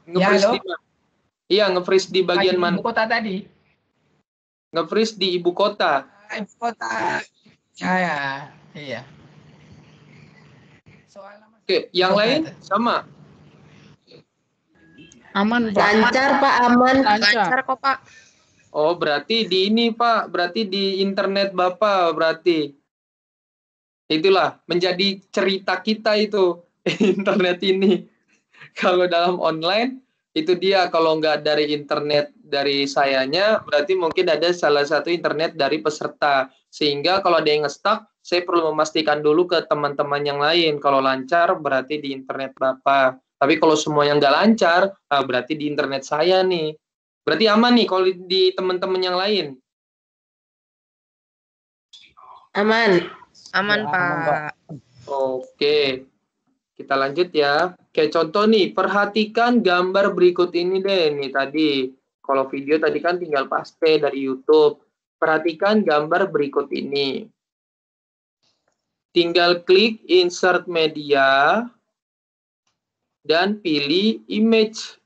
Ya, Nge-freeze halo? di mana? Iya, nge-freeze di bagian Lagi mana? Ibu kota tadi. Nge-freeze di ibu kota. Ibu kota. Ya, iya. Oke, yang lain sama. Aman, Pak. Lancar, Pak, aman. Lancar kok, Pak. Oh, berarti di ini, Pak. Berarti di internet Bapak, berarti. Itulah, menjadi cerita kita itu, internet ini. Kalau dalam online, itu dia. Kalau nggak dari internet dari sayanya, berarti mungkin ada salah satu internet dari peserta. Sehingga kalau ada yang nge-stuck, saya perlu memastikan dulu ke teman-teman yang lain. Kalau lancar, berarti di internet Bapak. Tapi kalau semua yang nggak lancar, berarti di internet saya nih. Berarti aman nih kalau di teman-teman yang lain. Aman. Aman, Pak. Oke. Kita lanjut ya. Kayak contoh nih, perhatikan gambar berikut ini deh. Nih tadi, kalau video tadi kan tinggal paste dari YouTube. Perhatikan gambar berikut ini. Tinggal klik insert media dan pilih image.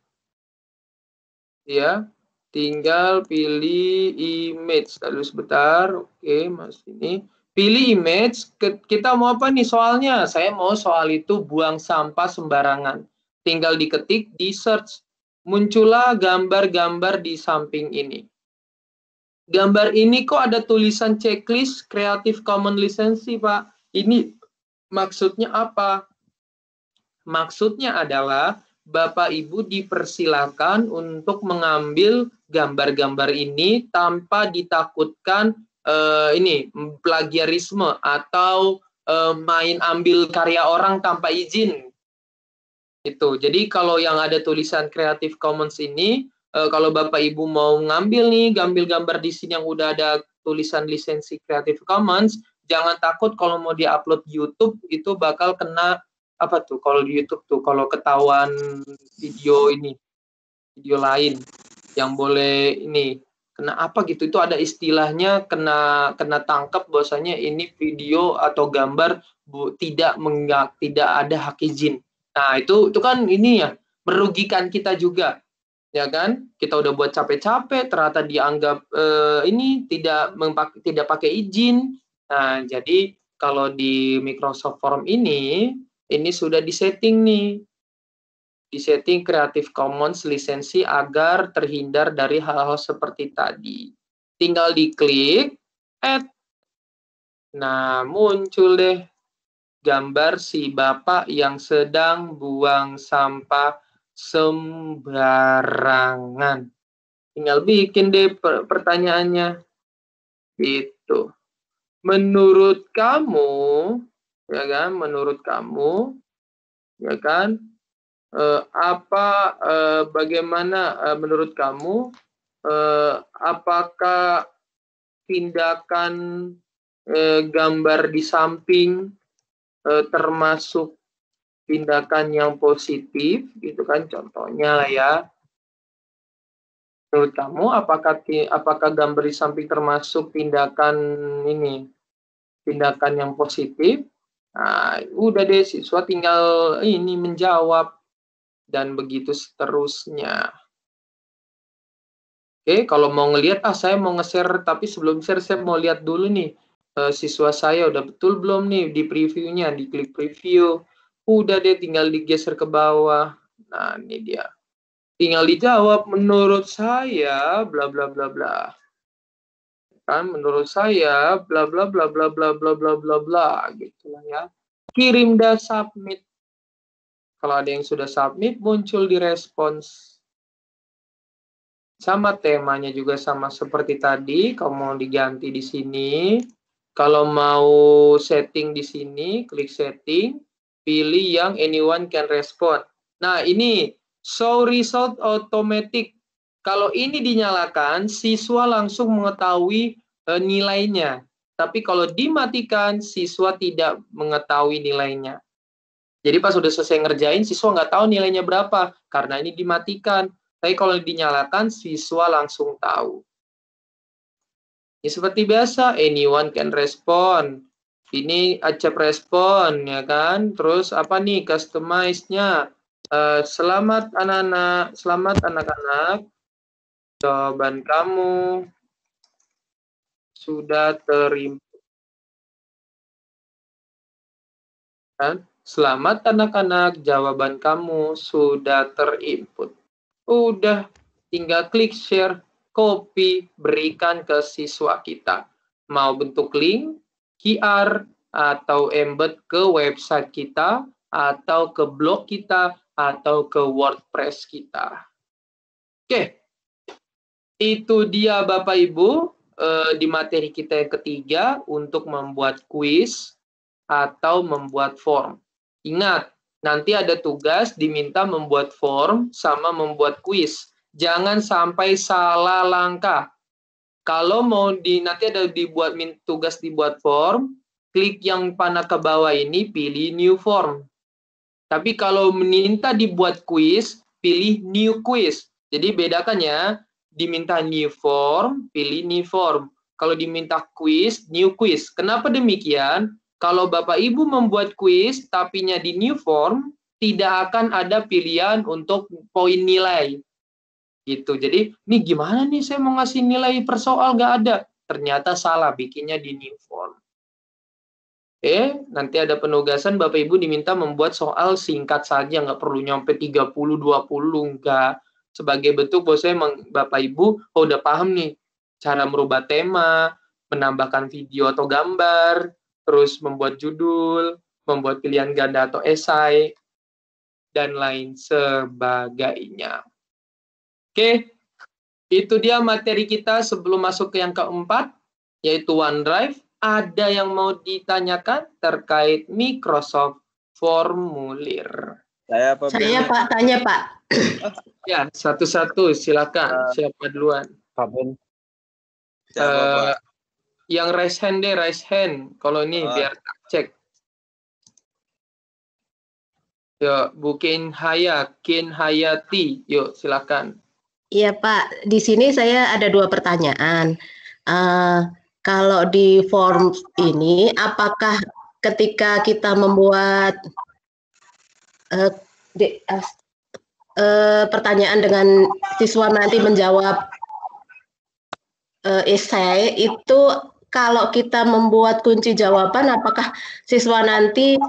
Ya, tinggal pilih image. Lalu sebentar. Oke, Mas ini. Pilih image, kita mau apa nih soalnya? Saya mau soal itu buang sampah sembarangan. Tinggal diketik, di search. Muncullah gambar-gambar di samping ini. Gambar ini kok ada tulisan checklist Creative Commons lisensi, Pak. Ini maksudnya apa? Maksudnya adalah Bapak Ibu dipersilakan untuk mengambil gambar-gambar ini tanpa ditakutkan ini plagiarisme atau main ambil karya orang tanpa izin. Itu. Jadi kalau yang ada tulisan Creative Commons ini, kalau Bapak Ibu mau ngambil nih gambar di sini yang udah ada tulisan lisensi Creative Commons, jangan takut kalau mau diupload di YouTube itu bakal kena apa tuh kalau di YouTube tuh kalau ketahuan video ini video lain yang boleh ini kena apa gitu, itu ada istilahnya kena tangkap bahwasanya ini video atau gambar tidak ada hak izin. Nah, itu kan ini ya merugikan kita juga. Ya kan? Kita udah buat capek-capek ternyata dianggap ini tidak pakai izin. Nah, jadi kalau di Microsoft Form ini sudah disetting nih. Disetting Creative Commons lisensi agar terhindar dari hal-hal seperti tadi. Tinggal diklik add. Nah, muncul deh gambar si Bapak yang sedang buang sampah sembarangan. Tinggal bikin deh pertanyaannya. Gitu. Menurut kamu, ya kan? Menurut kamu, ya kan? Bagaimana menurut kamu? Apakah tindakan gambar di samping termasuk tindakan yang positif, gitu kan? Contohnya lah ya. Menurut kamu, apakah gambar di samping termasuk tindakan yang positif? Nah, udah deh, siswa tinggal menjawab dan begitu seterusnya. Oke, kalau mau ngelihat, saya mau nge-share, tapi sebelum share saya mau lihat dulu nih, siswa saya udah betul belum nih di previewnya, diklik preview. Udah deh, tinggal digeser ke bawah. Nah, ini dia. Tinggal dijawab, menurut saya, bla bla bla bla. Kan, menurut saya, bla bla bla bla bla bla bla bla bla, gitu lah ya. Kirim dan submit. Kalau ada yang sudah submit, muncul di respons. Sama temanya juga sama seperti tadi. Kalau mau diganti di sini, kalau mau setting di sini, klik setting, pilih yang anyone can respond. Nah, ini show result automatic. Kalau ini dinyalakan, siswa langsung mengetahui nilainya. Tapi kalau dimatikan, siswa tidak mengetahui nilainya. Jadi pas sudah selesai ngerjain, siswa nggak tahu nilainya berapa. Karena ini dimatikan. Tapi kalau dinyalakan, siswa langsung tahu. Ini seperti biasa, anyone can respond. Ini accept respon, ya kan? Terus apa nih customize-nya? Selamat anak-anak. Jawaban kamu sudah terinput. Kan? Selamat anak-anak, jawaban kamu sudah terinput. Udah, tinggal klik share, copy, berikan ke siswa kita. Mau bentuk link, QR, atau embed ke website kita, atau ke blog kita, atau ke WordPress kita. Oke, itu dia Bapak Ibu, di materi kita yang ketiga untuk membuat kuis atau membuat form. Ingat, nanti ada tugas diminta membuat form sama membuat kuis. Jangan sampai salah langkah. Kalau mau nanti ada tugas dibuat form, klik yang panah ke bawah ini, pilih new form. Tapi kalau minta dibuat kuis, pilih new quiz. Jadi bedakan ya, diminta new form, pilih new form. Kalau diminta quiz, new quiz. Kenapa demikian? Kalau Bapak Ibu membuat kuis, tapinya di new form, tidak akan ada pilihan untuk poin nilai. Gitu. Jadi, ini gimana nih saya mau ngasih nilai per soal, nggak ada. Ternyata salah, bikinnya di new form. Nanti ada penugasan, Bapak Ibu diminta membuat soal singkat saja, nggak perlu nyampe 30, 20, nggak. Sebagai bentuk bahwa saya Bapak Ibu, udah paham nih, cara merubah tema, menambahkan video atau gambar, terus membuat judul, membuat pilihan ganda atau esai, dan lain sebagainya. Oke, itu dia materi kita sebelum masuk ke yang keempat, yaitu OneDrive. Ada yang mau ditanyakan terkait Microsoft Formulir? Saya Pak, tanya Pak. Ya, satu-satu, silakan. Siapa duluan? Pak Ben. Yang raise hand deh, raise hand. Kalau ini biar cek. Yuk, Bu Kin Hayati. Yuk, silakan. Iya Pak, di sini saya ada 2 pertanyaan. Kalau di form ini, apakah ketika kita membuat pertanyaan dengan siswa nanti menjawab esai, itu kalau kita membuat kunci jawaban, apakah siswa nanti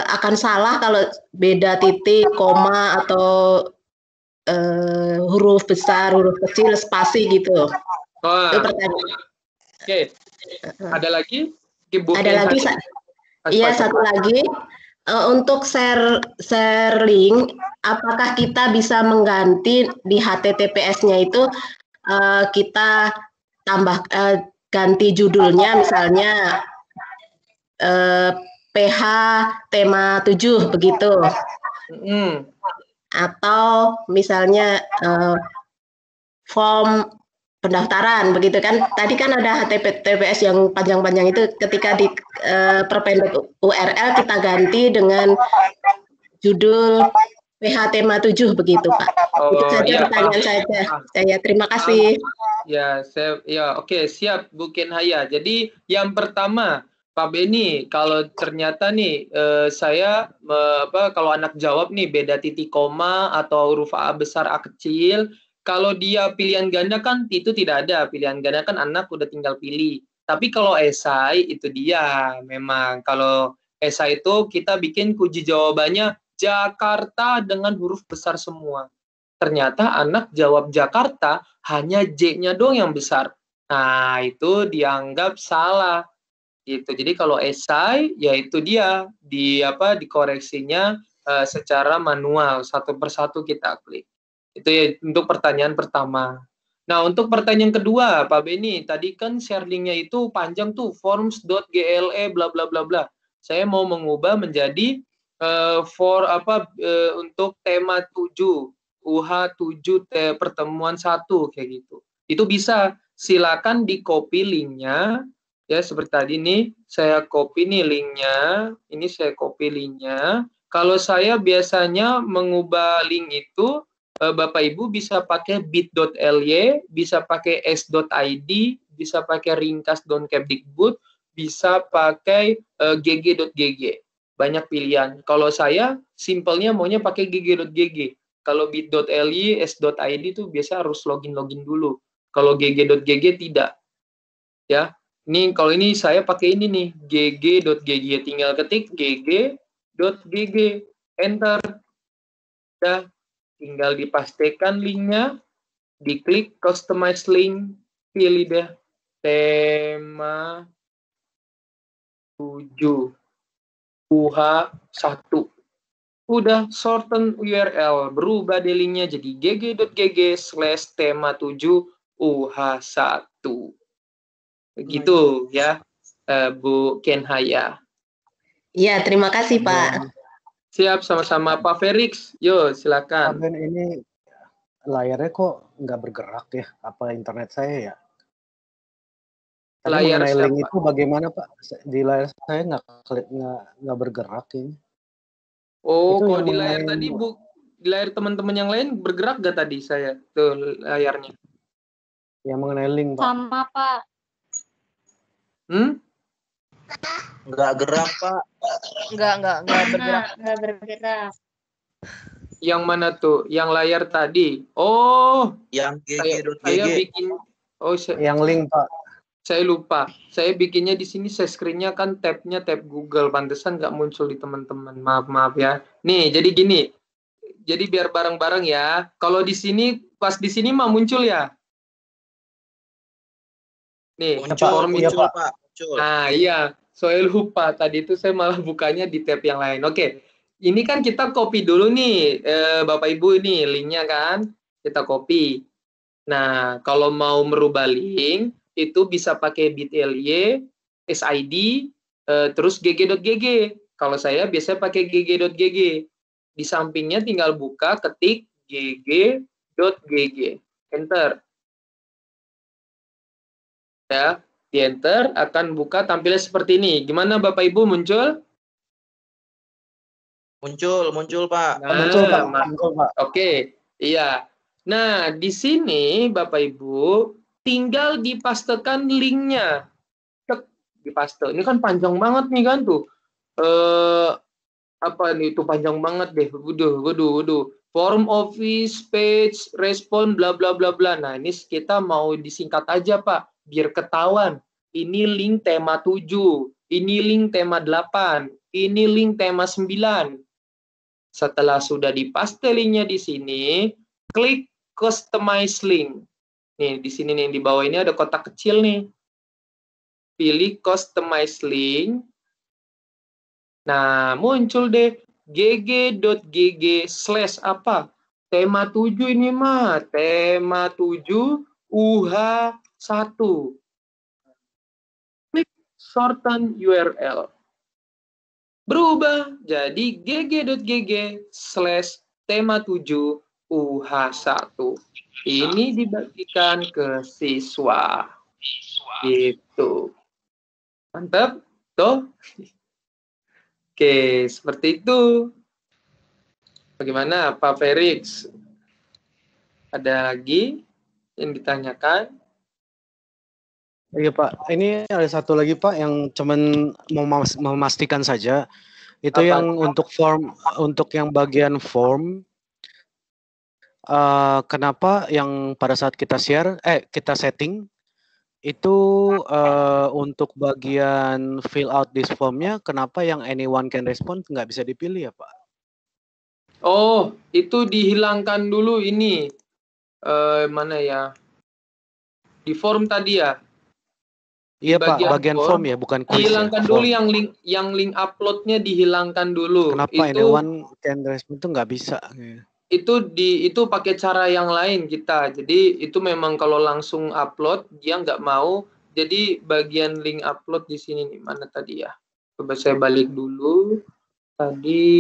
akan salah kalau beda titik, koma, atau huruf besar, huruf kecil, spasi gitu? Itu pertanyaan. Oke, ada lagi? Ada lagi, iya satu lagi. Untuk share link, apakah kita bisa mengganti di HTTPS-nya itu kita tambah ganti judulnya, misalnya PH tema 7 begitu. Atau misalnya form pendaftaran begitu kan. Tadi kan ada HTTPS yang panjang-panjang itu, ketika di perpendek URL kita ganti dengan judul PH tema 7 begitu, Pak. Itu saja pertanyaan saya. Terima kasih. Oke, siap Bu Kenhaya. Jadi yang pertama, Pak Beni, kalau ternyata nih saya kalau anak jawab nih beda titik koma atau huruf A besar A kecil, kalau dia pilihan ganda kan itu tidak ada. Pilihan ganda kan anak udah tinggal pilih. Tapi kalau esai itu dia memang. Kalau esai itu kita bikin kunci jawabannya Jakarta dengan huruf besar semua. Ternyata anak jawab Jakarta hanya J-nya doang yang besar. Nah, itu dianggap salah. Gitu. Jadi kalau esai ya itu dia dikoreksinya secara manual, satu persatu kita klik. Itu ya untuk pertanyaan pertama. Nah, untuk pertanyaan kedua, Pak Beni, tadi kan share link-nya itu panjang tuh, forms.gle bla bla bla bla. Saya mau mengubah menjadi untuk tema 7, UH 7 pertemuan 1 kayak gitu. Itu bisa, silakan di copy link-nya. Ya, seperti tadi nih, saya copy nih link-nya. Ini saya copy link-nya. Kalau saya biasanya mengubah link itu, Bapak Ibu bisa pakai bit.ly, bisa pakai s.id, bisa pakai ringkas.kemdikbud, bisa pakai gg.gg. Banyak pilihan. Kalau saya, simpelnya maunya pakai gg.gg. Kalau bit.ly, s.id itu biasa harus login dulu. Kalau gg.gg tidak. Ya. Ini kalau ini saya pakai ini nih, gg.gg, tinggal ketik gg.gg, enter. Udah, tinggal dipastikan linknya, diklik customize link, pilih deh tema 7 UH1. Udah, shorten URL, berubah deh linknya jadi gg.gg/tema 7 UH1. Begitu ya, Bu Kenhaya. Iya, terima kasih Pak. Siap, sama-sama Pak Felix. Yo, silakan. Pak Ben, ini layarnya kok nggak bergerak ya? Apa internet saya ya? Tadi Layar mengenai siapa? link itu bagaimana Pak? Di layar saya nggak bergerak ini. Oh, Itu kalau yang di layar mengenai- tadi Bu, di layar teman-teman yang lain bergerak gak tadi saya tuh layarnya? Yang mengenai link Pak. Sama, Pak. Nggak gerak, Pak. Enggak bergerak. Nggak bergerak. Yang mana tuh? Yang layar tadi. Oh, Yang saya gg.gg. bikin. Oh, Yang link Pak. saya lupa. Saya bikinnya di sini, saya screen-nya kan tab-nya tab Google. Pantesan nggak muncul di teman-teman. Maaf ya. Nih, jadi gini. Jadi biar bareng-bareng ya. Kalau di sini, pas di sini mah muncul ya. Nih, Muncul, Pak. Muncul. Nah, iya. Saya lupa. Tadi itu saya malah bukanya di tab yang lain. Oke. Ini kan kita copy dulu nih, Bapak Ibu ini linknya kan. Kita copy. Nah, kalau mau merubah link, itu bisa pakai bit.ly, SID, terus gg.gg. Kalau saya biasanya pakai gg.gg. Di sampingnya tinggal buka, ketik gg.gg. Enter. Ya, di enter akan buka tampilnya seperti ini. Gimana Bapak Ibu, muncul? Muncul, Pak. Nah, Muncul Pak. Oke, iya. Nah, di sini Bapak Ibu tinggal dipastekan linknya. Cek, dipaste. Ini kan panjang banget nih kan tuh. Apa nih itu panjang banget deh. Waduh. Form office page respon bla bla bla bla. Nah, ini kita mau disingkat aja, Pak, biar ketahuan. Ini link tema 7, ini link tema 8, ini link tema 9. Setelah sudah dipaste linknya di sini, klik customize link. Nih, di sini nih, di bawah ini ada kotak kecil nih. Pilih customize link. Nah, muncul deh gg.gg/apa? Tema 7 ini mah, tema 7 UH1. Klik shorten URL. berubah jadi gg.gg/tema7UH1. Ini dibagikan ke siswa. Gitu. Mantap, toh? Oke, seperti itu. Bagaimana Pak Felix? Ada lagi yang ditanyakan? Iya Pak, ini ada satu lagi Pak yang cuman memastikan saja. Itu Apa? yang untuk yang bagian form, kenapa yang pada saat kita kita setting, itu untuk bagian fill out this formnya, kenapa yang anyone can respond nggak bisa dipilih ya Pak? Oh, itu dihilangkan dulu ini. Mana ya? Di form tadi ya? Iya Pak, bagian form ya, bukan quiz ya. Dihilangkan dulu yang link uploadnya dihilangkan dulu. Kenapa anyone can respond itu nggak bisa? Itu pakai cara yang lain kita. Jadi itu memang kalau langsung upload dia nggak mau. Jadi bagian link upload di sini nih, mana tadi ya? Coba saya balik dulu. Tadi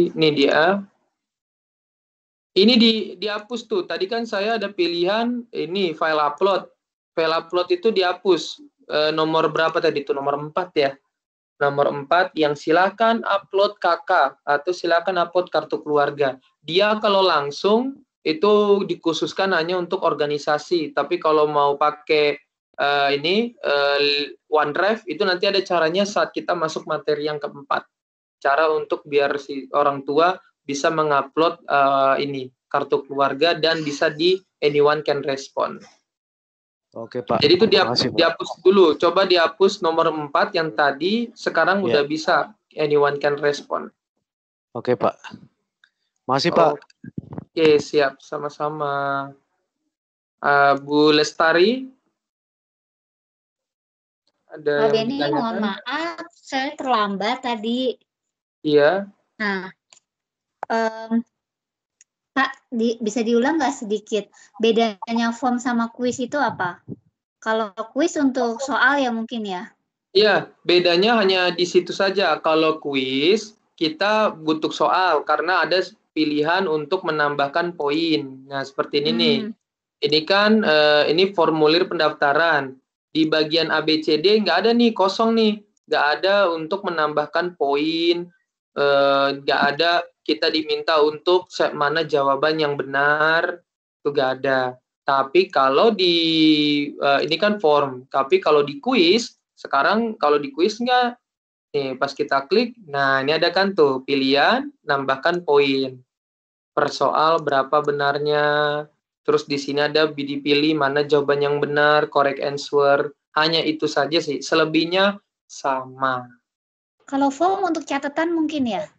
ini dia. Ini dihapus tuh. Tadi kan saya ada pilihan ini file upload. File upload itu dihapus. Nomor berapa tadi itu? Nomor 4 ya. Nomor 4 yang silakan upload KK atau silakan upload kartu keluarga. Dia kalau langsung itu dikhususkan hanya untuk organisasi. Tapi kalau mau pakai OneDrive itu nanti ada caranya saat kita masuk materi yang keempat. Cara untuk biar si orang tua bisa mengupload kartu keluarga dan bisa di anyone can respond. Oke Pak. Jadi itu dihapus dulu. Coba dihapus nomor 4 yang tadi, sekarang udah bisa anyone can respond. Oke Pak. Makasih Pak. Oke, siap. Sama-sama. Bu Lestari? Ada Pak Denny, mohon maaf, saya terlambat tadi. Iya. Nah, Pak, bisa diulang nggak sedikit bedanya form sama kuis itu apa? Kalau kuis untuk soal ya mungkin ya? Iya, bedanya hanya di situ saja. Kalau kuis kita butuh soal karena ada pilihan untuk menambahkan poin. Nah, seperti ini nih. Ini kan ini formulir pendaftaran. Di bagian ABCD nggak ada nih, kosong nih. Nggak ada untuk menambahkan poin. Nggak ada kita diminta untuk mana jawaban yang benar. Itu nggak ada. Tapi kalau ini kan form. Tapi kalau di kuis, sekarang kalau di kuis nggak. Nih, pas kita klik, nah ini ada kan tuh pilihan, nambahkan poin. Per soal berapa benarnya. Terus di sini ada dipilih mana jawaban yang benar, correct answer. Hanya itu saja sih. Selebihnya sama. Kalau form untuk catatan mungkin ya?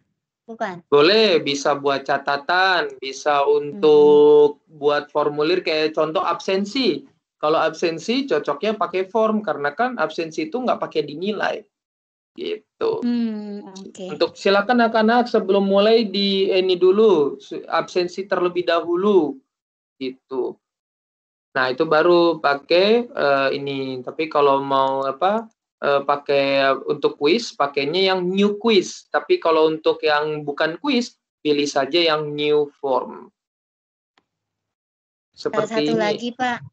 Bukan? Boleh, bisa buat catatan, bisa untuk buat formulir kayak contoh absensi. Kalau absensi cocoknya pakai form karena kan absensi itu nggak pakai dinilai. Gitu. Untuk silakan anak-anak sebelum mulai ini dulu absensi terlebih dahulu. Gitu. Nah, itu baru pakai ini. Tapi kalau mau pakai untuk kuis, pakainya yang new quiz. Tapi kalau untuk yang bukan kuis, pilih saja yang new form. Seperti satu ini. lagi, Pak.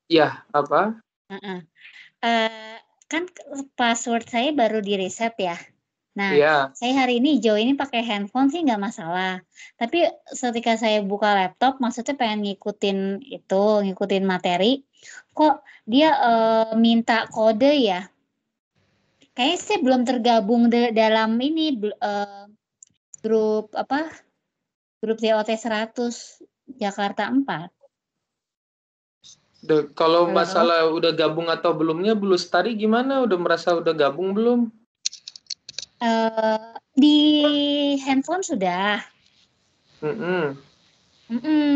Ya, apa? Kan password saya baru di reset ya. Nah, saya hari ini ini pakai handphone sih nggak masalah. Tapi ketika saya buka laptop, maksudnya pengen ngikutin materi, kok dia minta kode ya? Kayaknya saya belum tergabung dalam ini grup TOT 100 Jakarta 4. Kalau masalah udah gabung atau belumnya, Bu Lestari gimana? Udah merasa udah gabung belum? Di handphone sudah.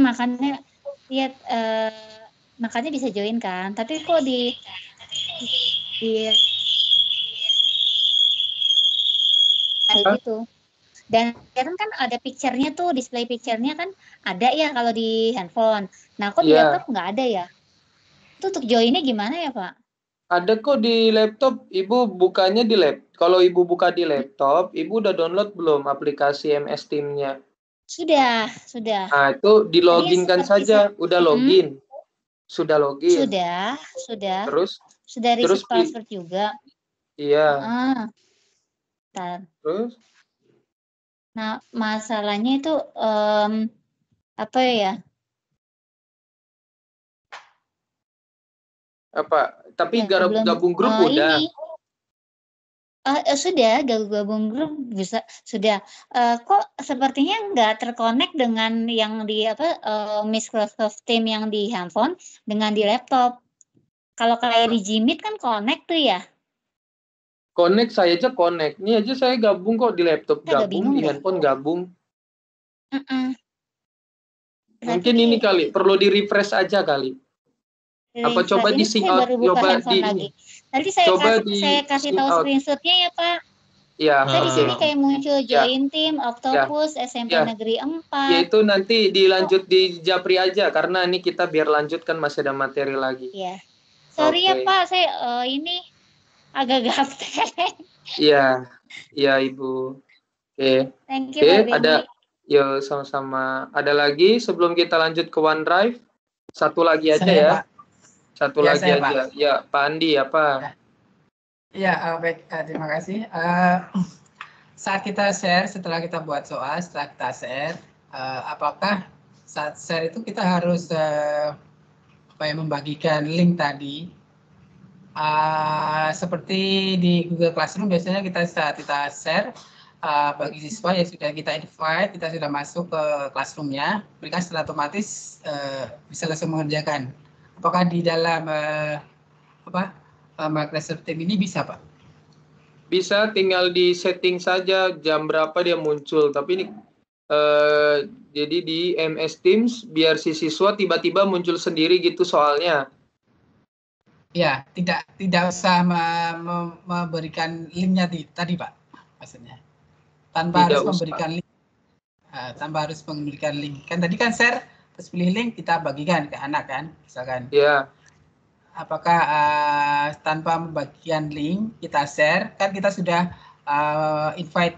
Makanya lihat makanya bisa join kan. Tapi kok di gitu. Dan kan ada picture-nya tuh, display picture-nya kan ada ya kalau di handphone. Nah, kok di laptop nggak ada ya? Itu untuk join-nya gimana ya, Pak? Ada kok di laptop. Ibu bukanya di laptop. Kalau Ibu buka di laptop, Ibu udah download belum aplikasi MS Teams-nya? Sudah. Nah, itu diloginkan saja. Udah login. Sudah login. Sudah. Terus reset password juga. Iya. Bentar. Terus? Nah, masalahnya itu apa ya? Apa? Tapi gabung grup udah. Sudah, gabung grup bisa. Sudah. Kok sepertinya nggak terkonek dengan yang di Microsoft Teams yang di handphone dengan di laptop. Kalau kayak di Jimit kan connect tuh ya. Connect, saya aja connect. Ini aja saya gabung kok di laptop gabung, di handphone gabung. Mungkin ini kali perlu di refresh aja kali. Apa coba di sync out, coba di lagi. Nanti saya kasih tahu screenshotnya ya Pak. Iya. Saya di sini kayak muncul join team, Octopus, SMP Negeri 4. Ya itu nanti dilanjut di Japri aja karena ini kita biar lanjutkan masih ada materi lagi. Iya. Sorry ya Pak, saya ini agak gaptek. Iya Ibu. Oke. Thank you Pak Benny. Ada, yo sama-sama. Ada lagi sebelum kita lanjut ke OneDrive? Satu lagi aja ya. Pak. Satu lagi aja. Pak. Ya, Pak Andi apa? Ya, baik. Terima kasih. Saat kita share, setelah kita buat soal, setelah kita share, apakah saat share itu kita harus membagikan link tadi? Seperti di Google Classroom biasanya saat kita share bagi siswa yang sudah kita invite, kita sudah masuk ke classroom-nya, mereka secara otomatis bisa langsung mengerjakan. Apakah di dalam Microsoft Teams ini bisa, Pak? Bisa, tinggal di setting saja jam berapa dia muncul. Tapi ini jadi di MS Teams biar si siswa tiba-tiba muncul sendiri gitu soalnya. Ya, tidak usah memberikan linknya tadi, Pak, maksudnya. Tanpa harus memberikan link. Tanpa harus memberikan link. Kan tadi kan share, terus pilih link, kita bagikan ke anak kan, misalkan. Iya. Apakah tanpa membagikan link, kita share, kan kita sudah invite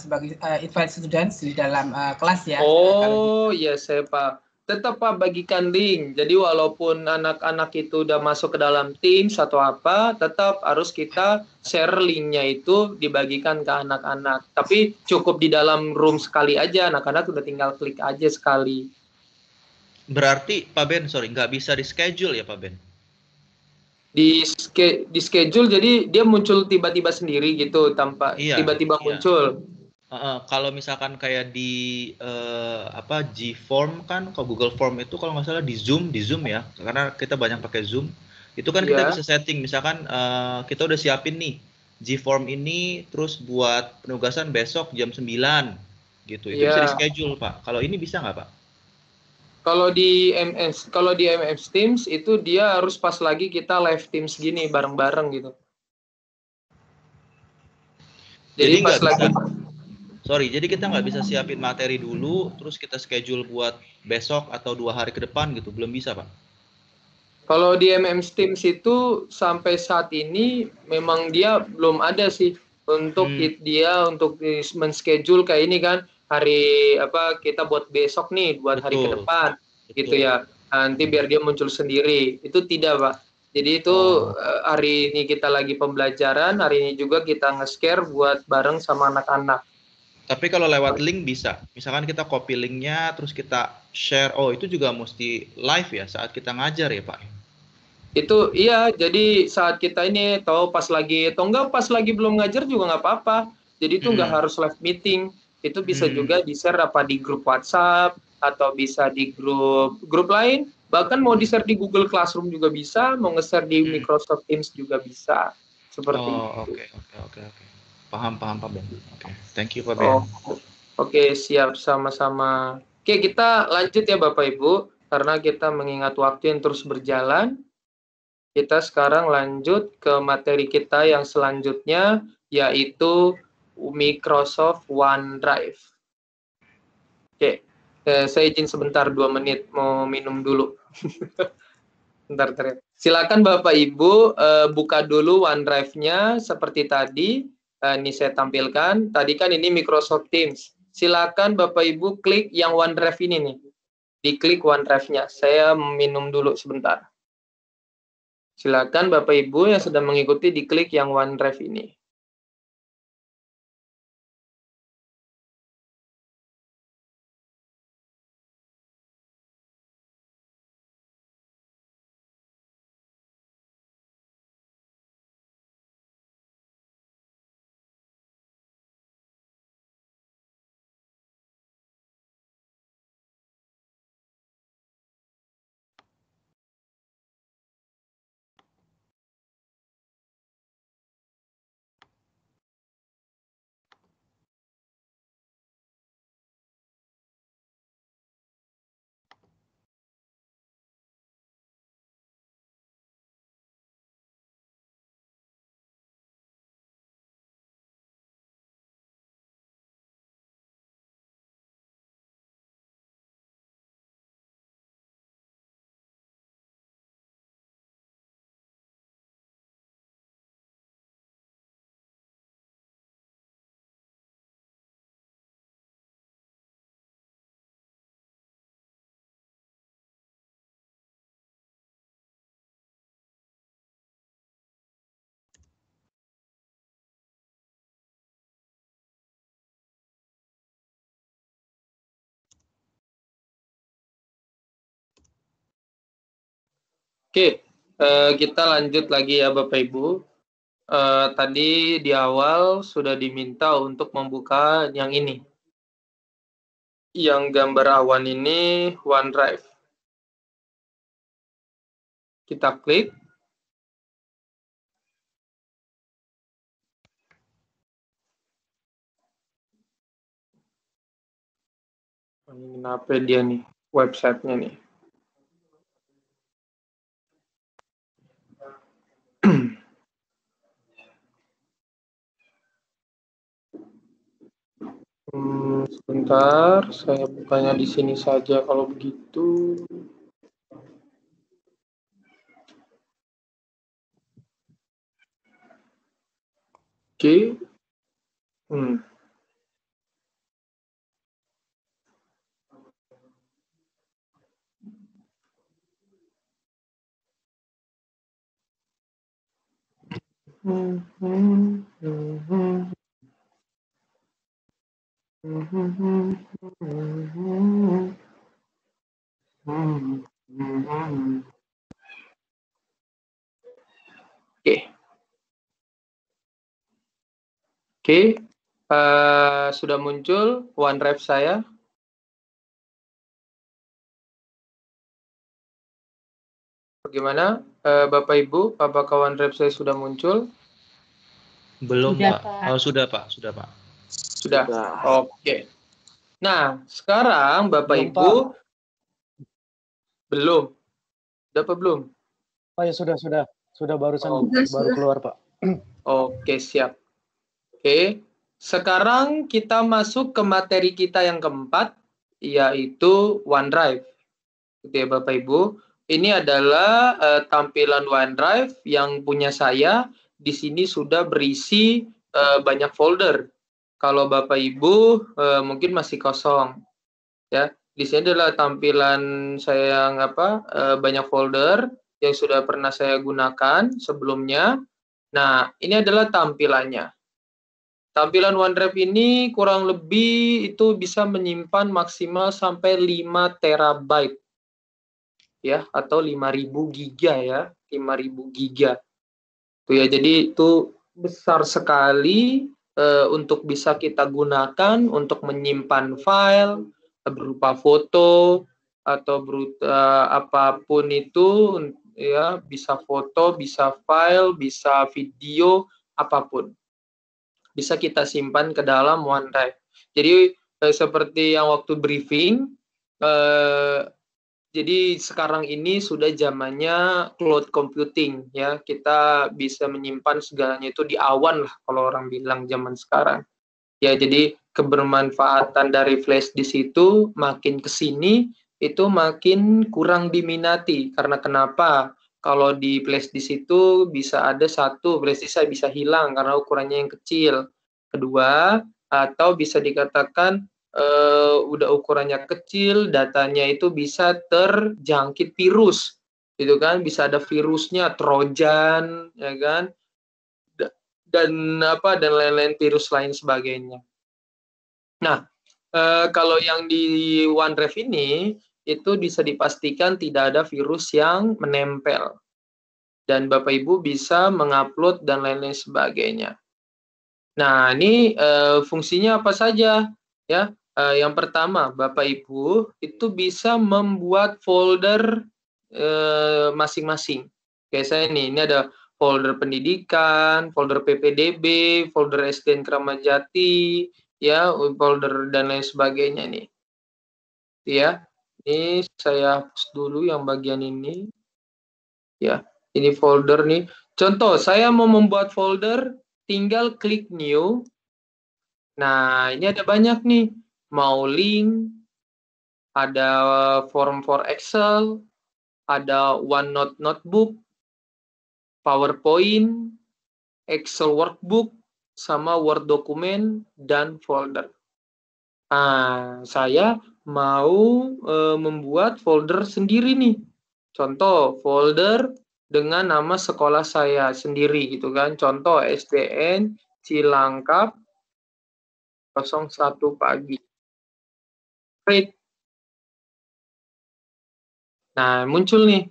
sebagai invite students di dalam kelas ya. Oh, iya saya Pak. Tetap Pak bagikan link. Jadi walaupun anak-anak itu udah masuk ke dalam Teams atau apa, tetap harus kita share linknya itu dibagikan ke anak-anak. Tapi cukup di dalam room sekali aja, anak-anak udah tinggal klik aja sekali. Berarti Pak Ben, nggak bisa di schedule ya Pak Ben? Di schedule, jadi dia muncul tiba-tiba sendiri gitu, tanpa tiba-tiba muncul. Kalau misalkan kayak di G-Form kan, kalau Google Form itu kalau nggak salah di Zoom ya, karena kita banyak pakai Zoom, itu kan kita bisa setting, misalkan kita udah siapin nih G-Form ini, terus buat penugasan besok jam 9 gitu, itu bisa di schedule Pak. Kalau ini bisa nggak Pak? Kalau di MS Teams itu dia harus pas lagi kita live Teams gini bareng-bareng gitu. Jadi pas lagi. Jadi kita nggak bisa siapin materi dulu, terus kita schedule buat besok atau 2 hari ke depan gitu, belum bisa Pak? Kalau di MS Teams itu sampai saat ini memang dia belum ada sih untuk dia untuk men-schedule kayak ini kan. Hari kita buat besok nih buat hari ke depan gitu ya, nanti biar dia muncul sendiri, itu tidak Pak. Jadi itu hari ini kita lagi pembelajaran, hari ini juga kita nge-share buat bareng sama anak-anak. Tapi kalau lewat link bisa, misalkan kita copy linknya terus kita share, itu juga mesti live ya saat kita ngajar ya Pak? Itu iya, jadi saat kita ini pas lagi belum ngajar juga nggak apa-apa, jadi itu nggak harus live meeting. Itu bisa juga di-share di grup WhatsApp atau bisa di grup lain, bahkan mau di-share di Google Classroom juga bisa, mau nge-share di Microsoft Teams juga bisa, seperti itu. Oke. Paham Pak Ben. Oke. Thank you Pak Ben. Oke, siap, sama-sama. Oke, kita lanjut ya Bapak Ibu, karena kita mengingat waktu yang terus berjalan. Kita sekarang lanjut ke materi kita yang selanjutnya, yaitu Microsoft OneDrive. Oke, saya izin sebentar 2 menit mau minum dulu. Bentar. Silakan Bapak Ibu buka dulu OneDrive-nya seperti tadi. Ini saya tampilkan. Tadi kan ini Microsoft Teams. Silakan Bapak Ibu klik yang OneDrive ini nih. Diklik OneDrive-nya. Saya minum dulu sebentar. Silakan Bapak Ibu yang sedang mengikuti diklik yang OneDrive ini. Oke, kita lanjut lagi ya Bapak Ibu. Tadi di awal sudah diminta untuk membuka yang ini. Yang gambar awan ini OneDrive. Kita klik. Ini kenapa dia nih, websitenya nih. Sebentar, saya bukanya di sini saja kalau begitu. Oke. Oke, sudah muncul OneDrive saya. Bagaimana, Bapak Ibu? Apakah OneDrive saya sudah muncul? Belum, Pak. Oh, sudah, Pak. Sudah. Oke. Nah, sekarang Bapak Ibu belum. Udah apa belum? Oh ya sudah baru keluar Pak. Oke, siap. Oke, sekarang kita masuk ke materi kita yang keempat, yaitu OneDrive. Gitu ya Bapak Ibu. Ini adalah tampilan OneDrive yang punya saya. Di sini sudah berisi banyak folder. Kalau Bapak Ibu mungkin masih kosong. Ya, di sini adalah tampilan saya yang banyak folder yang sudah pernah saya gunakan sebelumnya. Nah, ini adalah tampilannya. Tampilan OneDrive ini kurang lebih itu bisa menyimpan maksimal sampai 5 terabyte. Ya, atau 5.000 giga ya, 5.000 giga. Tuh ya, jadi itu besar sekali untuk bisa kita gunakan untuk menyimpan file berupa foto atau berupa apapun itu ya, bisa foto, bisa file, bisa video, apapun. Bisa kita simpan ke dalam OneDrive. Jadi seperti yang waktu briefing, jadi sekarang ini sudah zamannya cloud computing ya. Kita bisa menyimpan segalanya itu di awan lah kalau orang bilang zaman sekarang. Ya, jadi kebermanfaatan dari flash disk itu makin ke sini itu makin kurang diminati. Karena kenapa? Kalau di flash disk itu bisa ada satu, flash disk saya bisa hilang karena ukurannya yang kecil. Kedua, atau bisa dikatakan udah ukurannya kecil, datanya itu bisa terjangkit virus, gitu kan? Bisa ada virusnya, Trojan, ya kan? Dan lain-lain virus lain sebagainya. Nah, kalau yang di OneDrive ini itu bisa dipastikan tidak ada virus yang menempel. Dan Bapak Ibu bisa mengupload dan lain-lain sebagainya. Nah, ini fungsinya apa saja? Ya, yang pertama, Bapak Ibu itu bisa membuat folder masing-masing. Kayak saya ini ada folder pendidikan, folder PPDB, folder SDN Kramat Jati, ya, folder dan lain sebagainya nih. Ya, ini saya hapus dulu yang bagian ini. Ya, ini folder nih. Contoh, saya mau membuat folder, tinggal klik new. Nah, ini ada banyak nih. Mau link, ada form for Excel, ada OneNote notebook, PowerPoint, Excel workbook, sama Word dokumen, dan folder. Nah, saya mau membuat folder sendiri nih. Contoh, folder dengan nama sekolah saya sendiri gitu kan. Contoh SDN Cilangkap 01 pagi. Create. Nah, muncul nih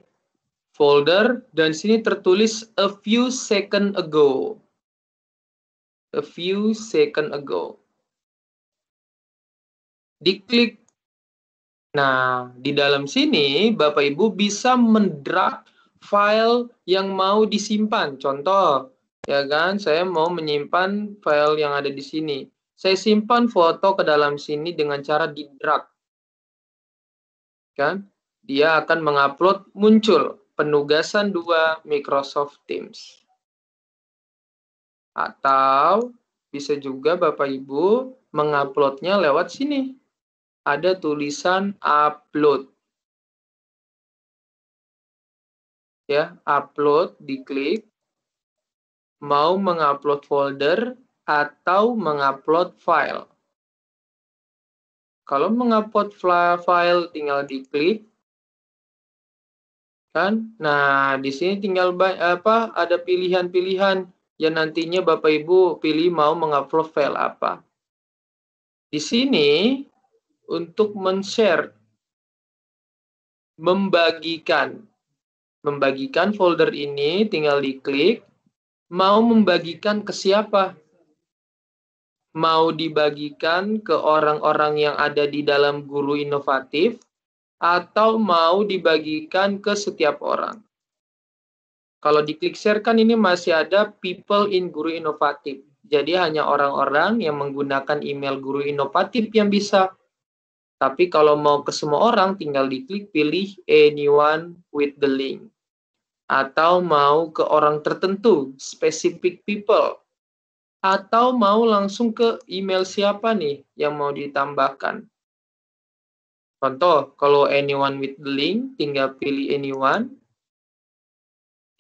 folder dan sini tertulis a few second ago. A few second ago. Diklik. Nah, di dalam sini Bapak Ibu bisa mendrag file yang mau disimpan. Contoh, ya kan, saya mau menyimpan file yang ada di sini. Saya simpan foto ke dalam sini dengan cara di-drag. Kan? Dia akan mengupload, muncul penugasan 2 Microsoft Teams. Atau bisa juga Bapak Ibu menguploadnya lewat sini. Ada tulisan upload. Ya, upload, diklik. Mau mengupload folder atau mengupload file. Kalau mengupload file tinggal diklik. Kan? Nah, di sini tinggal ada pilihan-pilihan yang nantinya Bapak Ibu pilih mau mengupload file apa. Di sini untuk men-share, membagikan folder ini tinggal diklik. Mau membagikan ke siapa? Mau dibagikan ke orang-orang yang ada di dalam Guru Inovatif atau mau dibagikan ke setiap orang. Kalau diklik share kan ini masih ada people in Guru Inovatif. Jadi hanya orang-orang yang menggunakan email Guru Inovatif yang bisa. Tapi kalau mau ke semua orang tinggal diklik pilih anyone with the link. Atau mau ke orang tertentu, specific people. Atau mau langsung ke email siapa nih yang mau ditambahkan. Contoh, kalau anyone with the link, tinggal pilih anyone.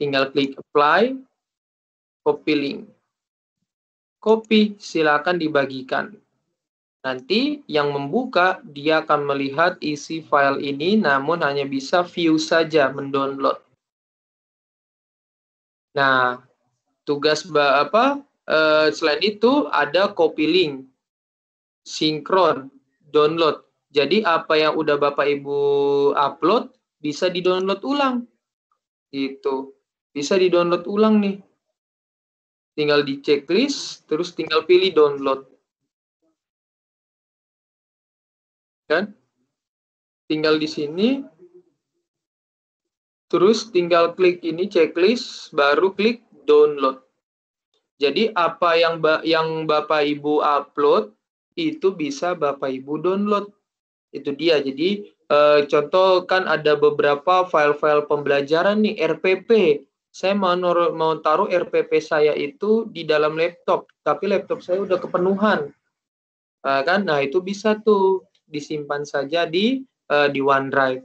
Tinggal klik apply, copy link. Copy, silakan dibagikan. Nanti yang membuka, dia akan melihat isi file ini, namun hanya bisa view saja, mendownload. Nah, tugas selain itu ada copy link, sinkron, download. Jadi apa yang udah Bapak Ibu upload bisa di-download ulang. Gitu. Bisa di-download ulang nih. Tinggal di checklist, terus tinggal pilih download. Kan? Tinggal di sini. Terus tinggal klik ini checklist, baru klik download. Jadi apa yang Bapak Ibu upload itu bisa Bapak Ibu download. Itu dia. Jadi contoh kan ada beberapa file-file pembelajaran nih RPP. Saya mau taruh RPP saya itu di dalam laptop, tapi laptop saya udah kepenuhan. Kan? Nah, itu bisa tuh disimpan saja di OneDrive.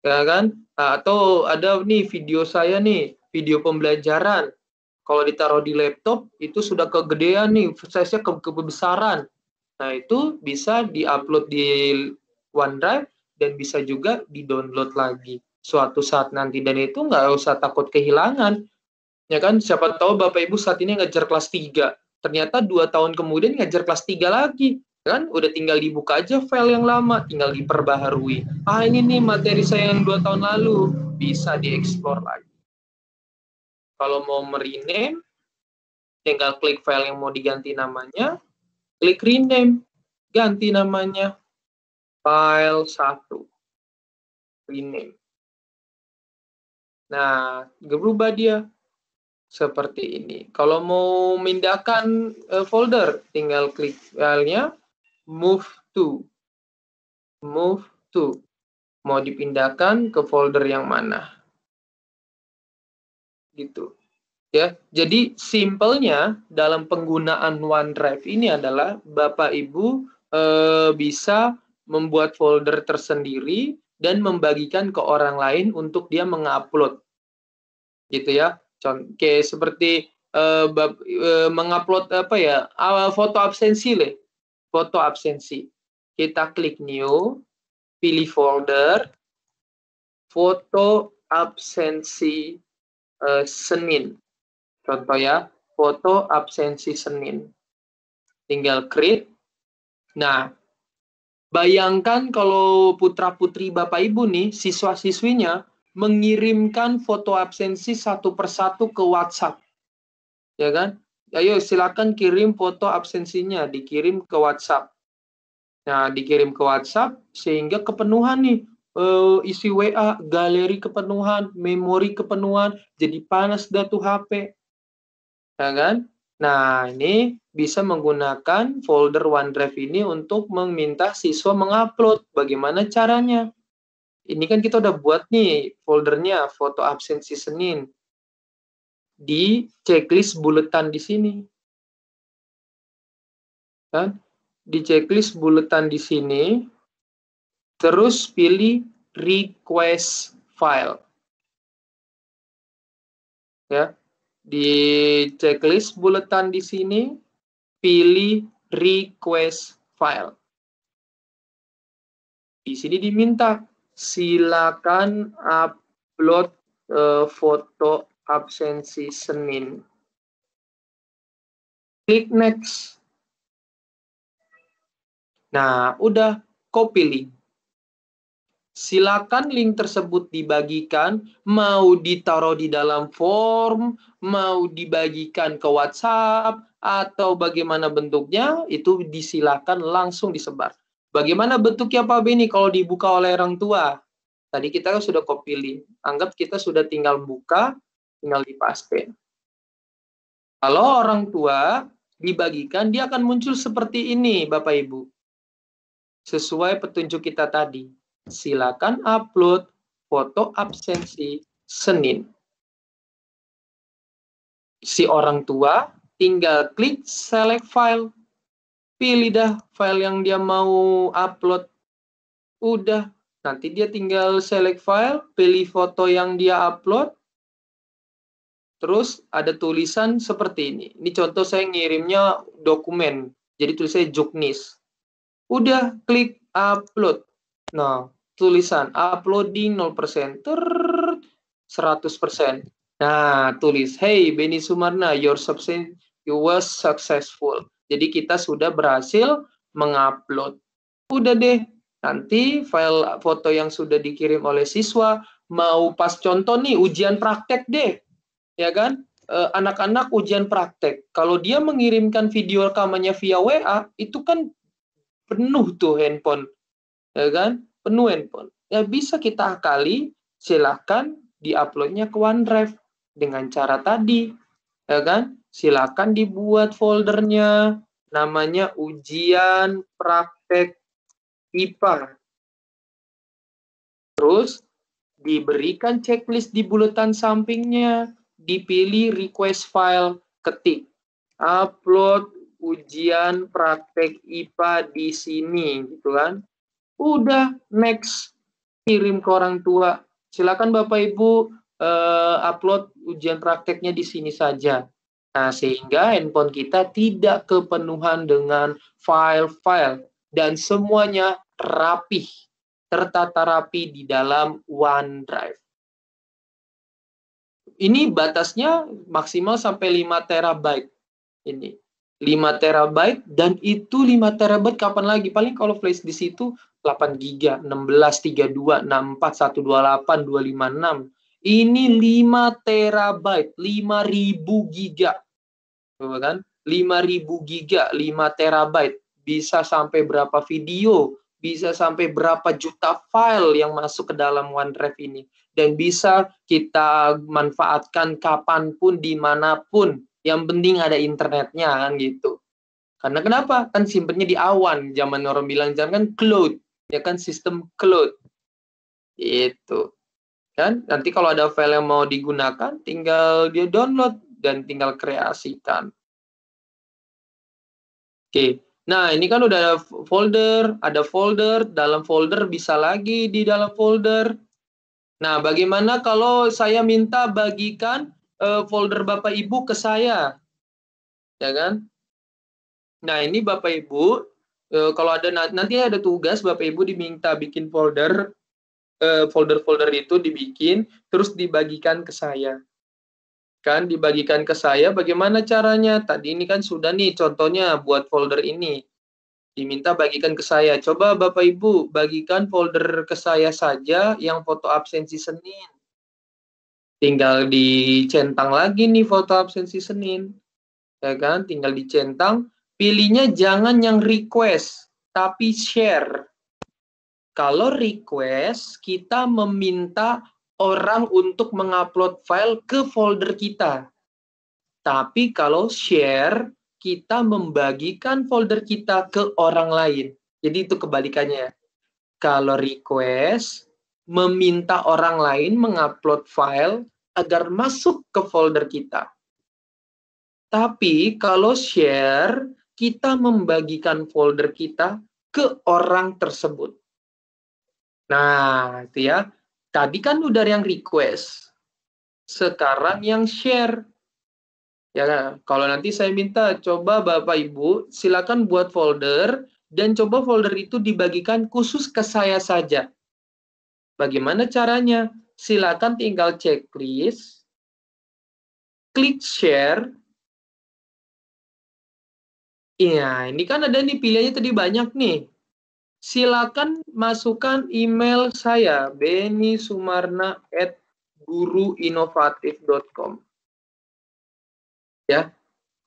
ya kan? Nah, atau ada nih video saya nih, video pembelajaran. Kalau ditaruh di laptop itu sudah kegedean nih, size-nya kebesaran. Nah, itu bisa di-upload di OneDrive dan bisa juga di-download lagi suatu saat nanti. Dan itu nggak usah takut kehilangan. Ya kan, siapa tahu Bapak Ibu saat ini ngajar kelas 3. Ternyata 2 tahun kemudian ngajar kelas 3 lagi. Kan udah tinggal dibuka aja file yang lama, tinggal diperbaharui. Ini nih materi saya yang 2 tahun lalu. Bisa dieksplor lagi. Kalau mau merename, tinggal klik file yang mau diganti namanya, klik rename, ganti namanya, file 1, rename. Nah, berubah dia seperti ini. Kalau mau memindahkan folder, tinggal klik filenya, move to. Mau dipindahkan ke folder yang mana. Gitu. Ya, jadi simpelnya dalam penggunaan OneDrive ini adalah Bapak Ibu bisa membuat folder tersendiri dan membagikan ke orang lain untuk dia mengupload. Gitu ya. Kayak seperti mengupload foto absensi lah. Foto absensi. Kita klik new, pilih folder, foto absensi Senin. Contoh ya, foto absensi Senin. Tinggal create. Nah, bayangkan kalau putra-putri Bapak Ibu nih, siswa-siswinya mengirimkan foto absensi satu persatu ke WhatsApp. Ya kan? Ayo silakan kirim foto absensinya, dikirim ke WhatsApp. Nah, dikirim ke WhatsApp sehingga kepenuhan nih. Isi WA, galeri kepenuhan, memori kepenuhan, jadi panas dah tuh HP. Ya kan? Nah, ini bisa menggunakan folder OneDrive ini untuk meminta siswa mengupload. Bagaimana caranya? Ini kan kita udah buat nih foldernya, foto absensi Senin. Di checklist buletan di sini. Kan? Di checklist buletan di sini. Terus pilih request file. Ya. Di checklist buletan di sini, pilih request file. Di sini diminta, silakan upload foto absensi Senin. Klik next. Nah, udah copy link. Silakan link tersebut dibagikan, mau ditaruh di dalam form, mau dibagikan ke WhatsApp, atau bagaimana bentuknya, itu disilakan langsung disebar. Bagaimana bentuknya Pak Beni kalau dibuka oleh orang tua? Tadi kita sudah copy link. Anggap kita sudah tinggal buka, tinggal dipaste. Kalau orang tua dibagikan, dia akan muncul seperti ini, Bapak Ibu. Sesuai petunjuk kita tadi. Silakan upload foto absensi Senin. Si orang tua tinggal klik select file. Pilih dah file yang dia mau upload. Udah, nanti dia tinggal select file, pilih foto yang dia upload. Terus ada tulisan seperti ini. Ini contoh saya ngirimnya dokumen. Jadi tulisannya Juknis. Udah, klik upload. Nah, tulisan uploading 0%, 100%. Nah, tulis, hey Beni Sumarna, your submission was successful. Jadi kita sudah berhasil mengupload. Udah deh, nanti file foto yang sudah dikirim oleh siswa, mau pas contoh nih ujian praktek deh, ya kan? Anak-anak ujian praktek. Kalau dia mengirimkan video rekamannya via WA, itu kan penuh tuh handphone. Ya kan? Penuh handphone. Ya bisa kita akali, silahkan di-uploadnya ke OneDrive dengan cara tadi. Ya kan? Silahkan dibuat foldernya, namanya ujian praktek IPA. Terus diberikan checklist di buletan sampingnya, dipilih request file, ketik, upload ujian praktek IPA di sini, gitu kan? Udah, next. kirim ke orang tua. Silakan Bapak Ibu upload ujian prakteknya di sini saja. Nah, sehingga handphone kita tidak kepenuhan dengan file-file dan semuanya rapih, tertata rapi di dalam OneDrive. Ini batasnya maksimal sampai 5 terabyte. Ini 5 terabyte dan itu 5 terabyte kapan lagi? Paling kalau flash di situ 8 giga, 16, 32, 64, 128, 256. Ini 5 terabyte, 5.000 giga. Kan? 5.000 giga, 5 terabyte. Bisa sampai berapa video, bisa sampai berapa juta file yang masuk ke dalam OneDrive ini. Dan bisa kita manfaatkan kapanpun, dimanapun. Yang penting ada internetnya, kan gitu. Karena kenapa? Kan simpennya di awan. Zaman orang bilang jangan kan cloud. Ya kan sistem cloud. Itu. Kan? Nanti kalau ada file yang mau digunakan, tinggal dia download dan tinggal kreasikan. Oke. Nah, ini kan udah ada folder, dalam folder bisa lagi di dalam folder. Nah, bagaimana kalau saya minta bagikan folder Bapak Ibu ke saya? Ya kan? Nah, ini Bapak Ibu, kalau ada nanti ada tugas Bapak Ibu diminta bikin folder, folder-folder itu dibikin, terus dibagikan ke saya. Kan dibagikan ke saya, bagaimana caranya? Tadi ini kan sudah nih contohnya buat folder ini. Diminta bagikan ke saya. Coba Bapak Ibu bagikan folder ke saya saja yang foto absensi Senin. Tinggal dicentang lagi nih foto absensi Senin. Ya kan? Tinggal dicentang. Pilihnya jangan yang request, tapi share. Kalau request, kita meminta orang untuk mengupload file ke folder kita. Tapi kalau share, kita membagikan folder kita ke orang lain. Jadi itu kebalikannya. Kalau request, meminta orang lain mengupload file agar masuk ke folder kita. Tapi kalau share, kita membagikan folder kita ke orang tersebut. Nah, itu ya. Tadi kan udah yang request. Sekarang yang share. Ya, kalau nanti saya minta coba Bapak Ibu silakan buat folder dan coba folder itu dibagikan khusus ke saya saja. Bagaimana caranya? Silakan tinggal checklist, klik share. Iya, ini kan ada nih pilihannya tadi banyak nih. Silakan masukkan email saya benisumarna@guruinovatif.com. Ya,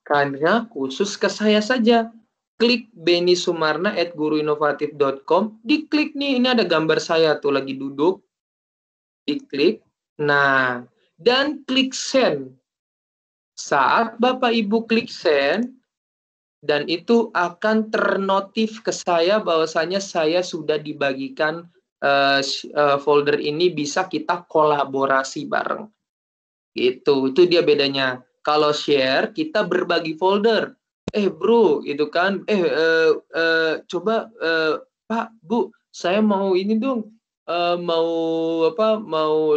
karena khusus ke saya saja. Klik benisumarna@guruinovatif.com, diklik nih, ini ada gambar saya tuh lagi duduk. Diklik. Nah, dan klik send. Saat Bapak Ibu klik send, dan itu akan ternotif ke saya bahwasanya saya sudah dibagikan folder ini, bisa kita kolaborasi bareng. Gitu, itu dia bedanya. Kalau share, kita berbagi folder. Bro, itu kan. Coba Pak, Bu, saya mau ini dong. Mau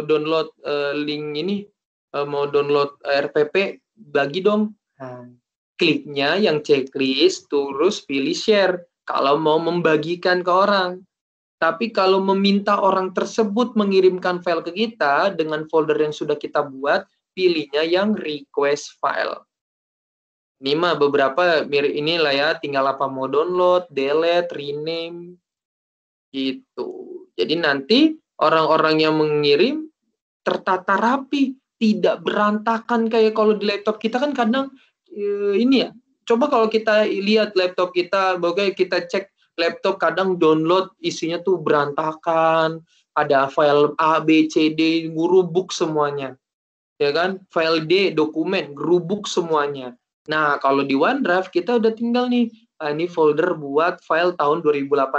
download link ini. Mau download RPP, bagi dong. Nah, kliknya yang checklist, terus pilih share. Kalau mau membagikan ke orang. Tapi kalau meminta orang tersebut mengirimkan file ke kita dengan folder yang sudah kita buat, pilihnya yang request file. Ini mah beberapa mirip inilah ya, tinggal apa mau download, delete, rename, gitu. Jadi nanti orang-orang yang mengirim tertata rapi, tidak berantakan kayak kalau di laptop kita kan kadang ini ya. Coba kalau kita lihat laptop kita, bahwa kita cek laptop kadang download isinya tuh berantakan, ada file A, B, C, D, gurubuk semuanya. Ya kan, file D, dokumen, gerubuk semuanya. Nah, kalau di OneDrive kita udah tinggal nih, ini folder buat file tahun 2018.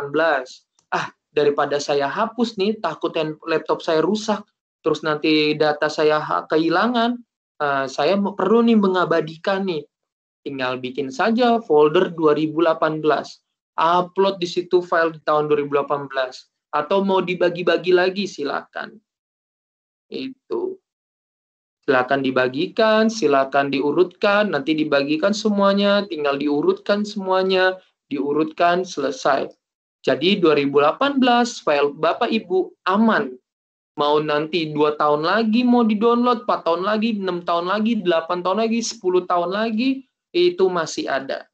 Daripada saya hapus nih, takut laptop saya rusak, terus nanti data saya kehilangan, saya perlu nih mengabadikan nih. Tinggal bikin saja folder 2018. Upload di situ file di tahun 2018. Atau mau dibagi-bagi lagi silakan. Itu. Silakan dibagikan, silakan diurutkan, nanti dibagikan semuanya, tinggal diurutkan semuanya, diurutkan selesai. Jadi 2018 file Bapak Ibu aman. Mau nanti 2 tahun lagi mau di-download, 4 tahun lagi, 6 tahun lagi, 8 tahun lagi, 10 tahun lagi, itu masih ada.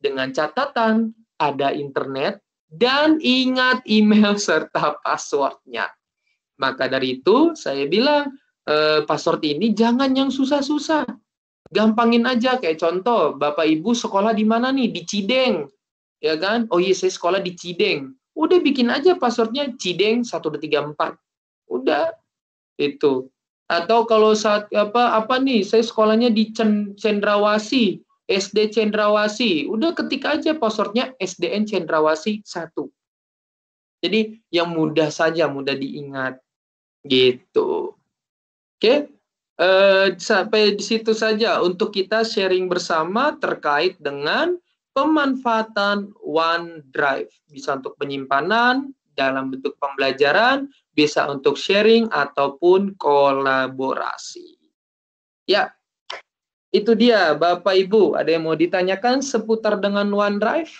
Dengan catatan ada internet dan ingat email serta passwordnya. Maka dari itu saya bilang password ini jangan yang susah-susah. Gampangin aja, kayak contoh, Bapak Ibu sekolah di mana nih? Di Cideng. Ya kan? Oh iya, saya sekolah di Cideng. Udah bikin aja passwordnya Cideng 1234. Udah. Itu. Atau kalau saat apa nih? Saya sekolahnya di Cendrawasih, SD Cendrawasih. Udah ketik aja passwordnya SDN Cendrawasih 1. Jadi yang mudah saja, mudah diingat. Gitu. Oke, sampai di situ saja untuk kita sharing bersama terkait dengan pemanfaatan OneDrive. Bisa untuk penyimpanan dalam bentuk pembelajaran, bisa untuk sharing ataupun kolaborasi. Ya, itu dia Bapak Ibu. Ada yang mau ditanyakan seputar dengan OneDrive?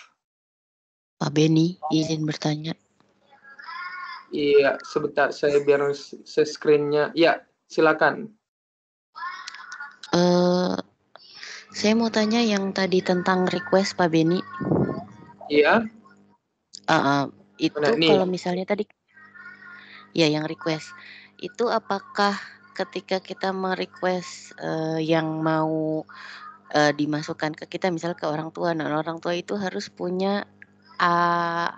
Pak Beni, izin bertanya. Iya, sebentar saya biar screen-nya. Ya, silakan. Saya mau tanya yang tadi tentang request Pak Beni. Iya. Itu kalau misalnya tadi, ya yang request itu apakah ketika kita merequest yang mau dimasukkan ke kita, misal ke orang tua, nah orang tua itu harus punya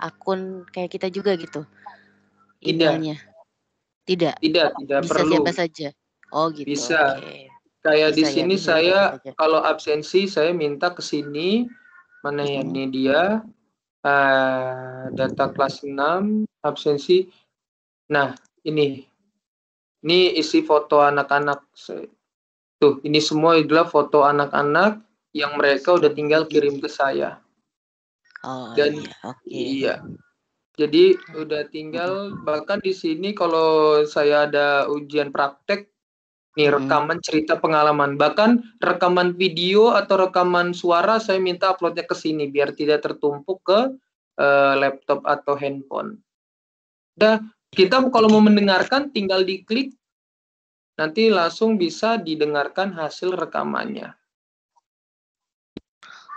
akun kayak kita juga gitu? Emailnya? Tidak. Tidak bisa perlu. Siapa saja. Oh gitu. Bisa. Okay. Kayak Bisa di sini ya, saya kalau absensi saya minta ke sini. Mana ya ini dia? Data kelas 6 absensi. Nah, ini isi foto anak-anak. Tuh, ini semua adalah foto anak-anak yang mereka udah tinggal kirim ke saya. Dan iya. Jadi udah tinggal, bahkan di sini kalau saya ada ujian praktek, nih rekaman cerita pengalaman, bahkan rekaman video atau rekaman suara saya minta uploadnya ke sini biar tidak tertumpuk ke laptop atau handphone. Udah, kita kalau mau mendengarkan tinggal diklik, nanti langsung bisa didengarkan hasil rekamannya.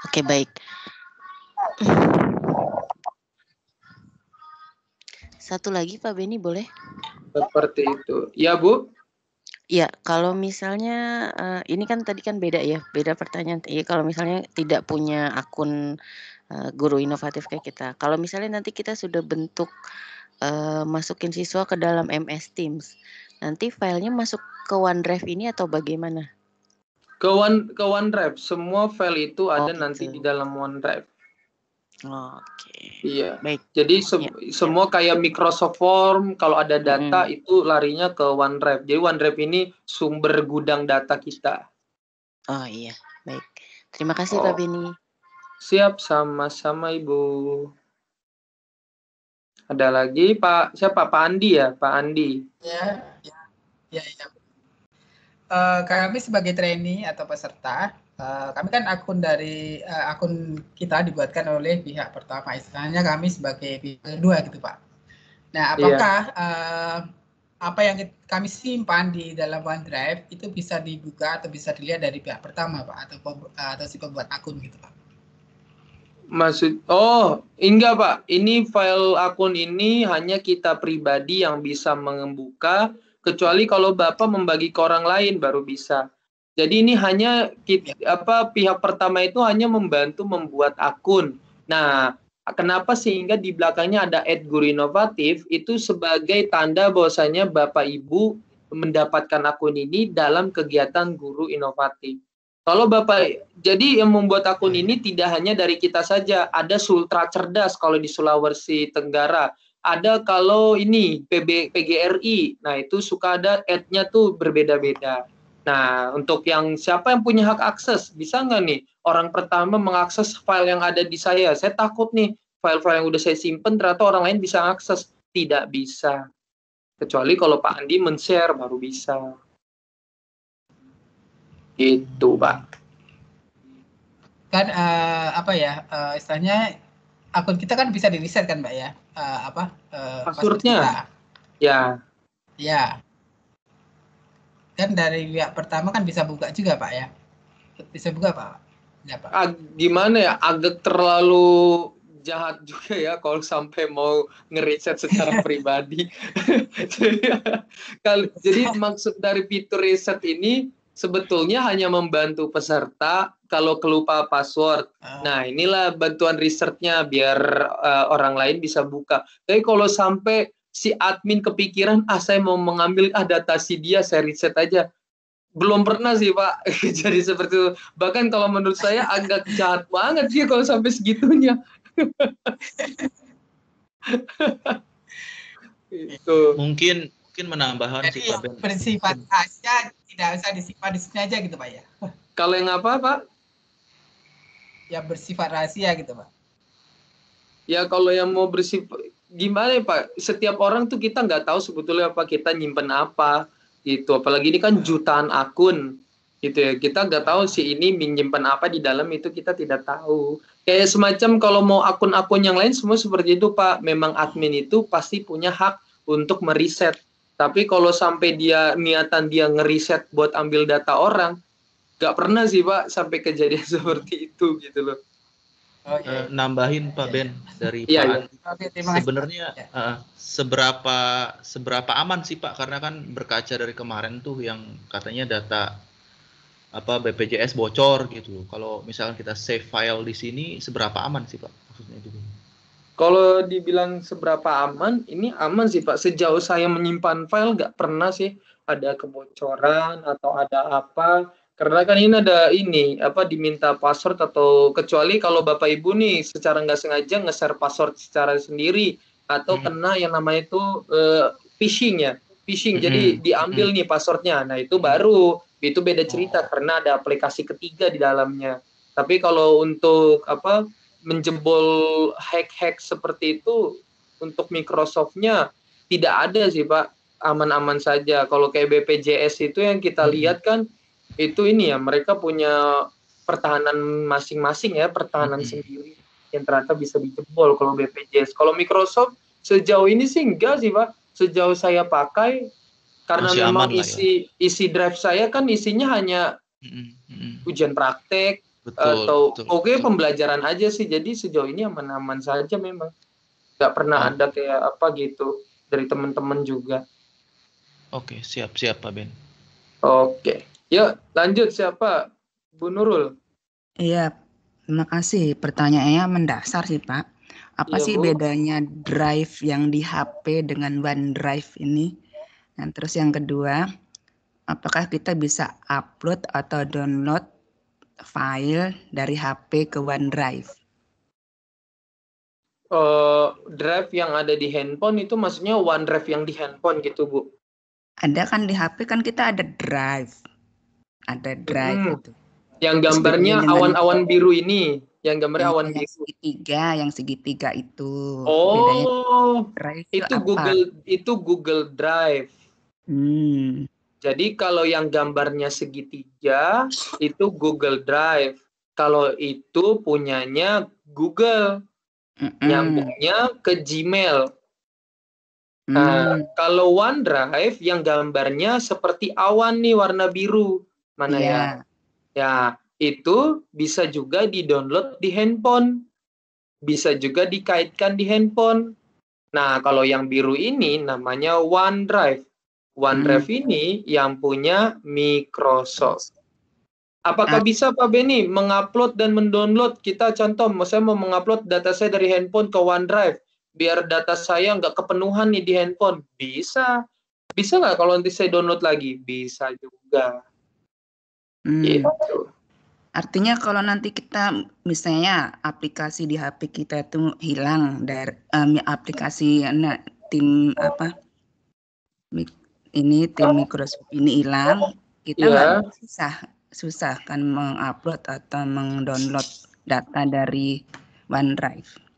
Oke, baik. Satu lagi Pak Beni boleh? Seperti itu. Ya Bu? Ya, kalau misalnya ini kan tadi kan beda ya, beda pertanyaan. Ya, kalau misalnya tidak punya akun guru inovatif kayak kita. Kalau misalnya nanti kita sudah bentuk masukin siswa ke dalam MS Teams, nanti filenya masuk ke OneDrive ini atau bagaimana? Ke OneDrive, semua file itu ada nanti di dalam OneDrive. Iya. Baik. Jadi semua kayak Microsoft Form, kalau ada data itu larinya ke OneDrive. Jadi OneDrive ini sumber gudang data kita. Oh iya, baik. Terima kasih Pak Beni. Siap, sama-sama Ibu. Ada lagi Pak, siapa? Pak Andi ya? Pak Andi. Ya. Kami sebagai trainee atau peserta, kami kan akun kita dibuatkan oleh pihak pertama, istilahnya kami sebagai pihak kedua gitu Pak. Nah, apakah apa yang kami simpan di dalam OneDrive itu bisa dibuka atau bisa dilihat dari pihak pertama Pak, atau si pembuat akun gitu Pak? Enggak Pak, ini file akun ini hanya kita pribadi yang bisa membuka, kecuali kalau Bapak membagi ke orang lain baru bisa. Jadi ini hanya pihak pertama itu hanya membantu membuat akun. Nah, kenapa sehingga di belakangnya ada @guruinovatif itu sebagai tanda bahwasanya Bapak Ibu mendapatkan akun ini dalam kegiatan guru inovatif. Kalau Bapak, jadi yang membuat akun ini tidak hanya dari kita saja, ada Sultra Cerdas kalau di Sulawesi Tenggara. Ada kalau ini PGRI, nah itu suka ada ad-nya tuh berbeda-beda. Nah, untuk yang siapa yang punya hak akses, bisa nggak nih orang pertama mengakses file yang ada di saya? Saya takut nih, file-file yang udah saya simpen ternyata orang lain bisa akses. tidak bisa. Kecuali kalau Pak Andi men-share baru bisa. Gitu, Pak. Kan istilahnya akun kita kan bisa di-reset kan, Mbak ya? Passwordnya? Ya. Ya. Kan dari pihak pertama kan bisa buka juga, Pak ya? Bisa buka, Pak? Ya, Pak. Gimana ya? Agak terlalu jahat juga ya kalau sampai mau ngereset secara pribadi. Jadi maksud dari fitur reset ini sebetulnya hanya membantu peserta kalau kelupa password. Nah, inilah bantuan resetnya biar orang lain bisa buka. Tapi kalau sampai si admin kepikiran, saya mau mengambil data si dia, saya reset aja. Belum pernah sih, Pak. Jadi seperti itu. Bahkan kalau menurut saya agak jahat banget sih kalau sampai segitunya. Itu. Mungkin menambahkan sih Pak Ben. Bersifat rahasia tidak usah disimpan di sini aja gitu, Pak ya. Kalau yang apa, Pak? Ya bersifat rahasia gitu, Pak. Ya kalau yang mau bersifat gimana ya, Pak? Setiap orang tuh kita nggak tahu sebetulnya apa kita nyimpen apa gitu. Apalagi ini kan jutaan akun gitu ya. Kita nggak tahu si ini menyimpan apa di dalam itu, kita tidak tahu. Kayak semacam kalau mau akun-akun yang lain semua seperti itu, Pak. Memang admin itu pasti punya hak untuk meriset. Tapi kalau sampai niatan dia ngeriset buat ambil data orang, nggak pernah sih, Pak, sampai kejadian seperti itu gitu loh. Nambahin Pak Ben dari Pak Andi. Sebenarnya seberapa aman sih, Pak? Karena kan berkaca dari kemarin tuh yang katanya data BPJS bocor gitu. Kalau misalkan kita save file di sini, seberapa aman sih, Pak? Maksudnya itu. Kalau dibilang seberapa aman, ini aman sih, Pak. Sejauh saya menyimpan file nggak pernah sih ada kebocoran atau ada apa. Karena kan ini ada diminta password atau kecuali kalau Bapak Ibu nih secara nggak sengaja nge-share password secara sendiri atau kena yang namanya itu phishing ya. Phishing, jadi diambil nih passwordnya. Nah itu baru, itu beda cerita karena ada aplikasi ketiga di dalamnya. Tapi kalau untuk menjebol hack-hack seperti itu untuk Microsoft-nya tidak ada sih, Pak. Aman-aman saja. Kalau kayak BPJS itu yang kita lihat kan itu mereka punya pertahanan masing-masing ya, pertahanan sendiri yang ternyata bisa dijebol kalau BPJS. Kalau Microsoft sejauh ini sih enggak sih, Pak. Sejauh saya pakai karena masih memang isi drive saya kan isinya hanya ujian praktek. Betul. Pembelajaran aja sih, jadi sejauh ini aman-aman saja memang. Nggak pernah ada kayak gitu dari teman-teman juga. Oke, siap Pak Ben. Oke, yuk lanjut siapa? Bu Nurul. Iya, terima kasih. Pertanyaannya mendasar sih, Pak. Apa sih bedanya drive yang di HP dengan OneDrive ini? Dan terus yang kedua, apakah kita bisa upload atau download file dari HP ke OneDrive? Drive yang ada di handphone itu maksudnya OneDrive yang di handphone gitu, Bu? Ada kan di HP kan kita ada drive. Ada drive itu. Yang gambarnya awan-awan biru ini, yang gambarnya awan biru. Yang segitiga itu. Itu Google Drive. Jadi kalau yang gambarnya segitiga itu Google Drive. Kalau itu punyanya Google, nyambungnya ke Gmail. Nah, kalau OneDrive yang gambarnya seperti awan nih warna biru, mana ya? Ya, itu bisa juga di-download di handphone. Bisa juga dikaitkan di handphone. Nah, kalau yang biru ini namanya OneDrive. OneDrive ini yang punya Microsoft. Apakah bisa Pak Beni mengupload dan mendownload? Kita contoh, saya mau mengupload data saya dari handphone ke OneDrive. Biar data saya nggak kepenuhan nih di handphone. Bisa. Bisa nggak kalau nanti saya download lagi? Bisa juga. Gitu. Artinya kalau nanti kita misalnya aplikasi di HP kita itu hilang dari aplikasi tim Microsoft ini hilang, kita nggak susah kan mengupload atau mendownload data dari OneDrive.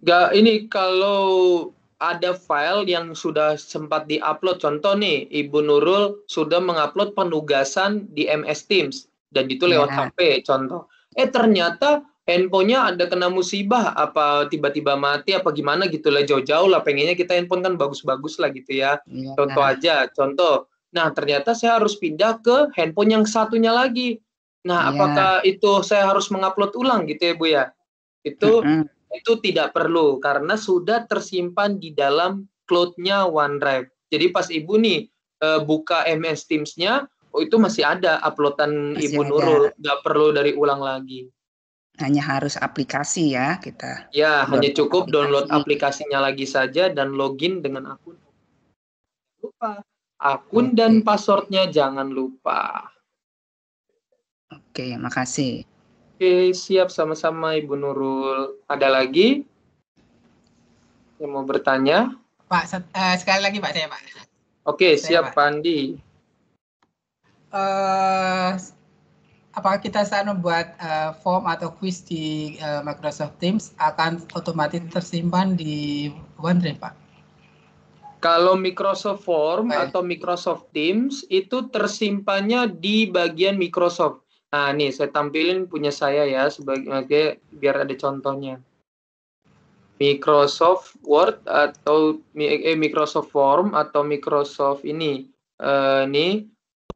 Nggak, ini kalau ada file yang sudah sempat diupload. Contoh nih, Ibu Nurul sudah mengupload penugasan di MS Teams dan itu lewat HP contoh. Ternyata handphonenya ada kena musibah, apa tiba-tiba mati apa gimana gitu lah, jauh-jauh lah, pengennya kita handphone kan bagus-bagus lah gitu ya. Contoh aja, contoh. Nah, ternyata saya harus pindah ke handphone yang satunya lagi. Nah, apakah itu saya harus mengupload ulang gitu ya, Bu ya? Itu tidak perlu karena sudah tersimpan di dalam cloud-nya OneDrive. Jadi pas Ibu nih buka MS Teams-nya, itu masih ada uploadan Ibu Nurul, nggak perlu dari ulang lagi. Hanya harus aplikasi ya kita. Ya, hanya cukup download aplikasinya lagi saja dan login dengan akun. Lupa akun dan passwordnya jangan lupa. Oke, makasih. Oke, siap, sama-sama Ibu Nurul. Ada lagi yang mau bertanya? Pak, sekali lagi Pak, saya Pak. Oke, siap Pak Andi. Apakah kita saat membuat form atau quiz di Microsoft Teams akan otomatis tersimpan di OneDrive, Pak? Kalau Microsoft Form atau Microsoft Teams itu tersimpannya di bagian Microsoft. Nah, nih saya tampilin punya saya ya sebagai biar ada contohnya. Microsoft Word atau Microsoft Form atau Microsoft ini.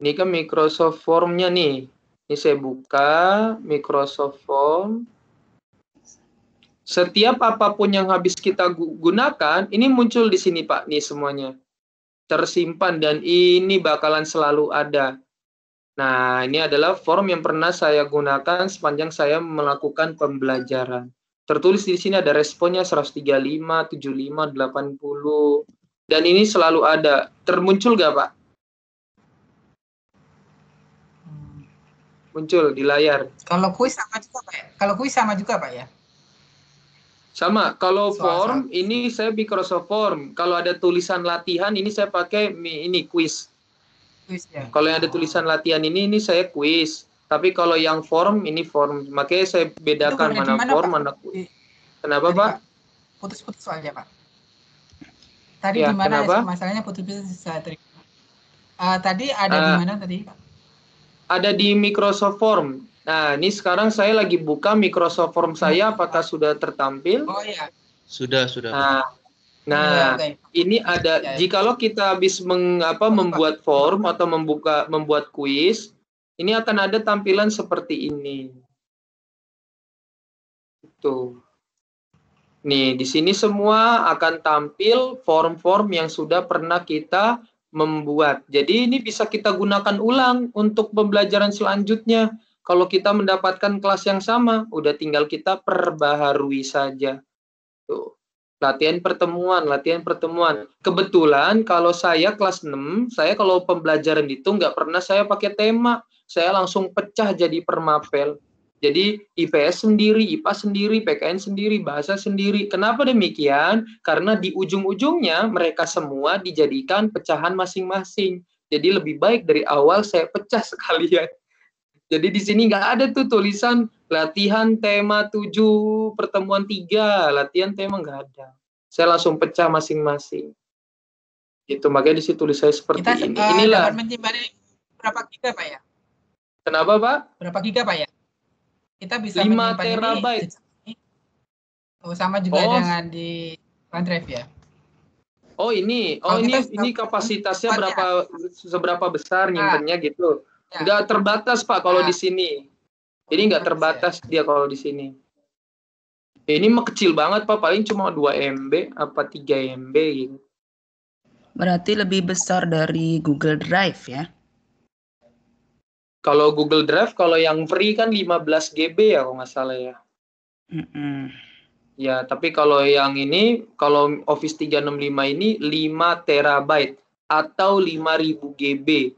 Ini kan Microsoft Form-nya nih. Ini saya buka Microsoft Form. Setiap apapun yang habis kita gunakan, ini muncul di sini Pak, nih semuanya. Tersimpan dan ini bakalan selalu ada. Nah, ini adalah form yang pernah saya gunakan sepanjang saya melakukan pembelajaran. Tertulis di sini ada responnya 135, 75, 80. Dan ini selalu ada. Termuncul nggak, Pak? Muncul di layar. Kalau kuis sama juga, Pak ya? Kalau kuis sama juga, Pak ya? Sama. Kalau form, ini saya Microsoft Form. Kalau ada tulisan latihan, ini saya pakai ini quiz. Ya. Kalau yang ada tulisan latihan ini saya quiz. Tapi kalau yang form ini form. Makanya saya bedakan mana form, mana quiz. Kenapa, Pak? Putus-putus soalnya, Pak. Tadi ya, di mana masalahnya putus-putus saya terima. Tadi ada di mana tadi, Pak? Ada di Microsoft Form. Nah, ini sekarang saya lagi buka Microsoft Form saya. Apakah sudah tertampil? Oh iya. Sudah. Nah, ini ada. Jikalau kita habis membuat form atau membuat kuis, ini akan ada tampilan seperti ini. Tuh. Nih, di sini semua akan tampil form-form yang sudah pernah kita membuat. Jadi ini bisa kita gunakan ulang untuk pembelajaran selanjutnya. Kalau kita mendapatkan kelas yang sama, udah tinggal kita perbaharui saja. Tuh. Latihan pertemuan. Kebetulan kalau saya kelas 6, saya kalau pembelajaran itu nggak pernah saya pakai tema. Saya langsung pecah jadi permapel. Jadi IPS sendiri, IPA sendiri, PKN sendiri, bahasa sendiri. Kenapa demikian? Karena di ujung-ujungnya mereka semua dijadikan pecahan masing-masing. Jadi lebih baik dari awal saya pecah sekalian. Jadi di sini nggak ada tuh tulisan latihan tema 7, pertemuan 3, latihan tema nggak ada. Saya langsung pecah masing-masing. Itu makanya di situ tulis saya seperti ini. Inilah. Dapat menyimpan berapa giga, Pak ya? Kenapa, Pak? Berapa giga, Pak ya? Kita bisa 5 terabyte. Oh, sama juga dengan di OneDrive ya? Oh, ini kapasitasnya seberapa besar nyimpennya gitu. Ya. Nggak terbatas, Pak, kalau di sini. Ini nggak terbatas dia kalau di sini. Ini mah kecil banget, Pak. Paling cuma 2 MB apa 3 MB gitu. Berarti lebih besar dari Google Drive ya? Kalau Google Drive, kalau yang free kan 15 GB ya kalau nggak salah ya. Ya, tapi kalau yang ini, kalau Office 365 ini 5 terabyte atau 5000 GB.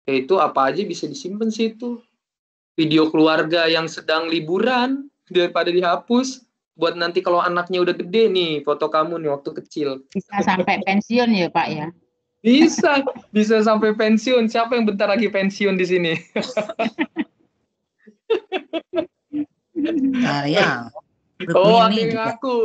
Itu apa aja bisa disimpan situ. Video keluarga yang sedang liburan daripada dihapus. Buat nanti kalau anaknya udah gede nih, foto kamu nih waktu kecil. Bisa sampai pensiun ya Pak ya? Bisa sampai pensiun. Siapa yang bentar lagi pensiun di sini? Oh, ada Rukmini yang juga. ngaku.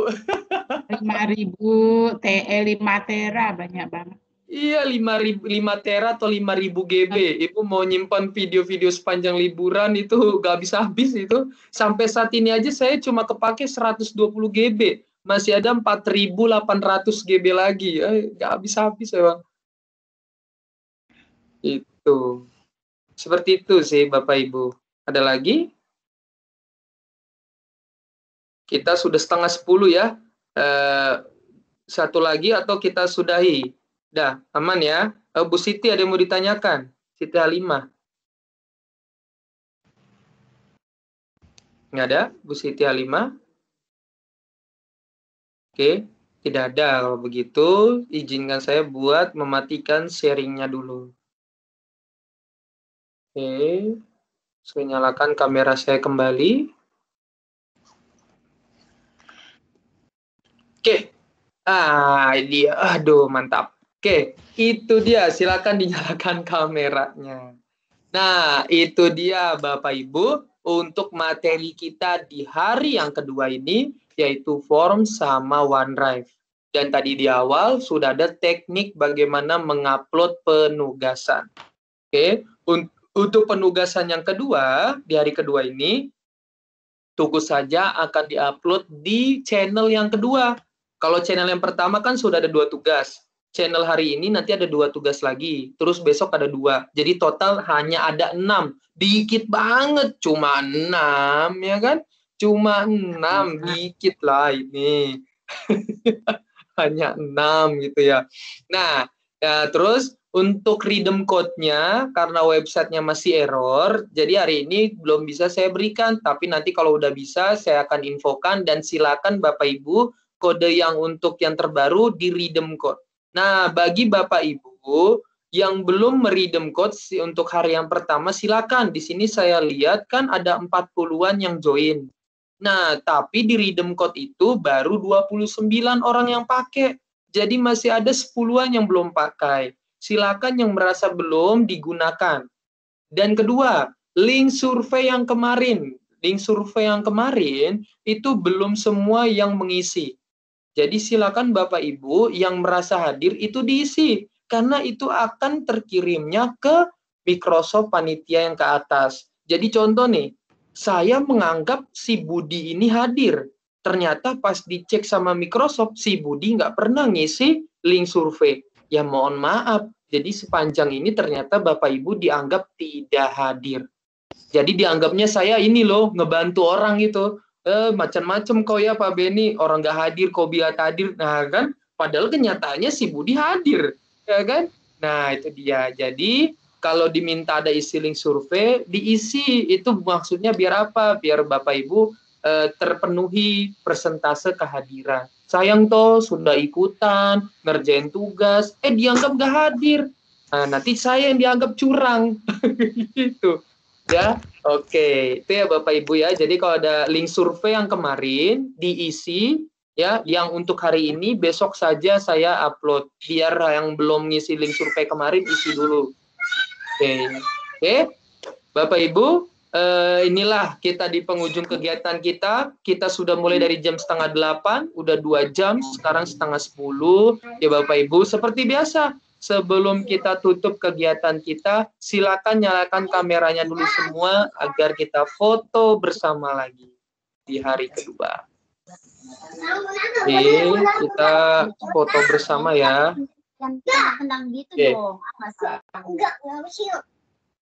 5.000 TE 5 tera banyak banget. Iya, 5 tera atau 5.000 GB. Ibu mau nyimpan video-video sepanjang liburan itu gak habis-habis itu. Sampai saat ini aja saya cuma kepake 120 GB. Masih ada 4.800 GB lagi. Gak habis-habis ya, Bang. Itu. Seperti itu sih, Bapak Ibu. Ada lagi? Kita sudah 9:30 ya. Satu lagi atau kita sudahi? Dah, aman ya. Bu Siti ada yang mau ditanyakan? Siti Halimah. Nggak ada? Bu Siti Halimah? Oke, tidak ada. Kalau begitu, izinkan saya buat mematikan sharingnya dulu. Oke, saya nyalakan kamera saya kembali. Oke, dia, aduh mantap. Oke, itu dia. Silakan dinyalakan kameranya. Nah, itu dia Bapak Ibu untuk materi kita di hari yang kedua ini, yaitu form sama OneDrive. Dan tadi di awal sudah ada teknik bagaimana mengupload penugasan. Oke, untuk penugasan yang kedua, di hari kedua ini, tunggu saja akan diupload di channel yang kedua. Kalau channel yang pertama kan sudah ada 2 tugas. Channel hari ini nanti ada 2 tugas lagi. Terus besok ada 2. Jadi total hanya ada 6. Dikit banget. Cuma 6 ya kan? Cuma 6. Dikit lah ini. Hanya 6 gitu ya. Nah, terus untuk redeem code-nya, karena websitenya masih error, jadi hari ini belum bisa saya berikan. Tapi nanti kalau udah bisa, saya akan infokan. Dan silakan Bapak Ibu, kode yang untuk yang terbaru di redeem code. Nah, bagi Bapak Ibu yang belum meredeem code untuk hari yang pertama, silakan. Di sini saya lihat kan ada 40-an yang join. Nah, tapi di redeem code itu baru 29 orang yang pakai. Jadi masih ada 10-an yang belum pakai. Silakan yang merasa belum digunakan. Dan kedua, link survei yang kemarin. Link survei yang kemarin itu belum semua yang mengisi. Jadi silakan Bapak Ibu yang merasa hadir itu diisi. Karena itu akan terkirimnya ke Microsoft Panitia yang ke atas. Jadi contoh nih, saya menganggap si Budi ini hadir. Ternyata pas dicek sama Microsoft, si Budi nggak pernah ngisi link survei. Ya mohon maaf, jadi sepanjang ini ternyata Bapak Ibu dianggap tidak hadir. Jadi dianggapnya saya ini loh, ngebantu orang gitu. Macam-macam kok ya Pak Beni, orang nggak hadir, kok biar hadir. Nah kan, padahal kenyataannya si Budi hadir. Ya kan? Nah itu dia. Jadi kalau diminta ada isi link survei, diisi. Itu maksudnya biar apa? Biar Bapak Ibu terpenuhi persentase kehadiran. Sayang toh sudah ikutan, ngerjain tugas, dianggap nggak hadir. Nah, nanti saya yang dianggap curang. Gitu. Ya, oke. Itu ya Bapak Ibu ya. Jadi kalau ada link survei yang kemarin diisi, ya, yang untuk hari ini besok saja saya upload. Biar yang belum ngisi link survei kemarin isi dulu. Oke. Bapak Ibu, inilah kita di penghujung kegiatan kita. Kita sudah mulai dari jam 7:30, udah 2 jam, sekarang 9:30. Ya Bapak Ibu, seperti biasa, sebelum kita tutup kegiatan kita, silakan nyalakan kameranya dulu semua agar kita foto bersama lagi di hari kedua. Oke, kita foto bersama ya. Oke.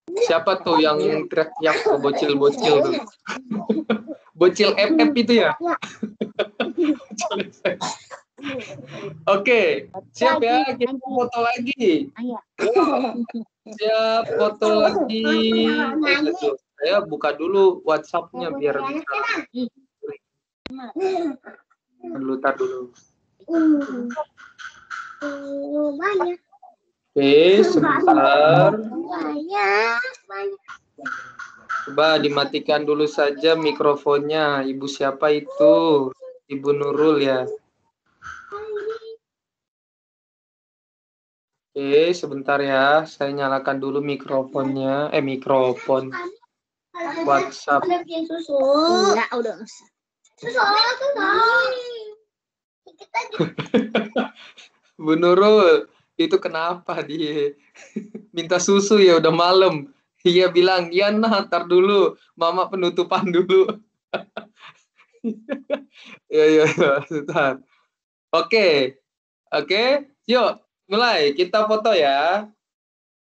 Siapa tuh yang teriak bocil-bocil tuh? Bocil FF itu ya? Oke, siap ya, kita foto lagi. Siap, foto lagi. Saya buka dulu WhatsApp-nya biar bisa. Tar dulu. Oke, sebentar. Coba dimatikan dulu saja mikrofonnya. Ibu siapa itu? Ibu Nurul ya. Oke, sebentar ya. Saya nyalakan dulu mikrofonnya. Mikrofon. WhatsApp. Enggak, udah usah. Bu Nurul, itu kenapa dia minta susu ya udah malam. Iya bilang, ya nah, ntar dulu, mama penutupan dulu. Ya, sebentar. Oke, yuk mulai. Kita foto ya.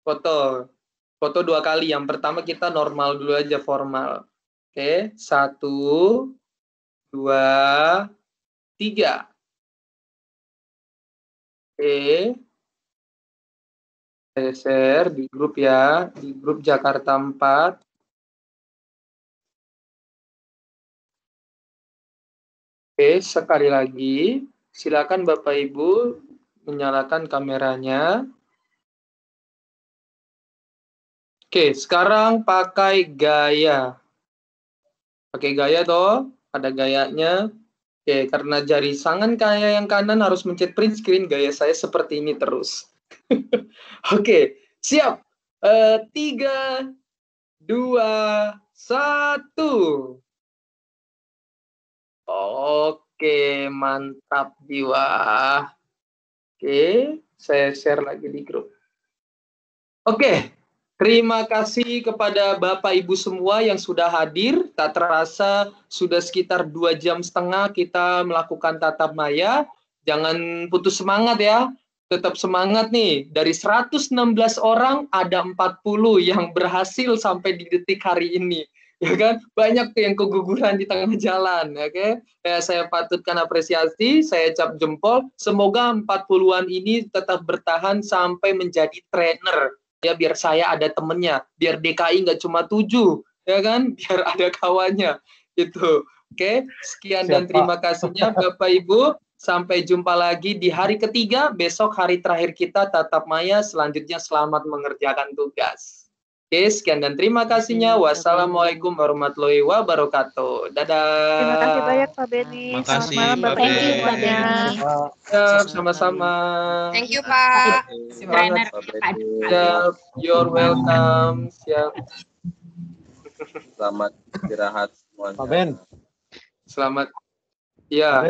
Foto 2 kali. Yang pertama kita normal dulu aja, formal. Oke, 1, 2, 3. Oke. Saya share di grup ya, di grup Jakarta 4. Oke, sekali lagi, silakan Bapak Ibu menyalakan kameranya. Oke, sekarang pakai gaya. Pakai gaya toh, ada gayanya. Oke, karena jari tangan kayak yang kanan harus mencet print screen, gaya saya seperti ini terus. Oke, siap. 3, 2, 1. Oke, mantap jiwa. Oke, saya share lagi di grup. Oke, terima kasih kepada Bapak Ibu semua yang sudah hadir. Tak terasa sudah sekitar 2,5 jam kita melakukan tatap maya. Jangan putus semangat ya. Tetap semangat nih. Dari 116 orang ada 40 yang berhasil sampai di detik hari ini. Ya kan? Banyak tuh yang keguguran di tengah jalan, oke? Ya, saya patutkan apresiasi, saya cap jempol. Semoga 40-an ini tetap bertahan sampai menjadi trainer. Ya, biar saya ada temennya, biar DKI nggak cuma 7, ya kan? Biar ada kawannya, gitu. Oke, sekian dan terima kasihnya Bapak Ibu. Sampai jumpa lagi di hari ketiga, besok hari terakhir kita tatap maya. Selanjutnya selamat mengerjakan tugas. Oke, sekian dan terima kasihnya. Wassalamualaikum warahmatullahi wabarakatuh. Dadah. Terima kasih banyak Pak Benny. Terima kasih Selamat malam Pak Benny. Siap, sama-sama. Thank you, Pak. Trainer Siap, you're welcome. Siap. Selamat istirahat semuanya. Selamat. Ya.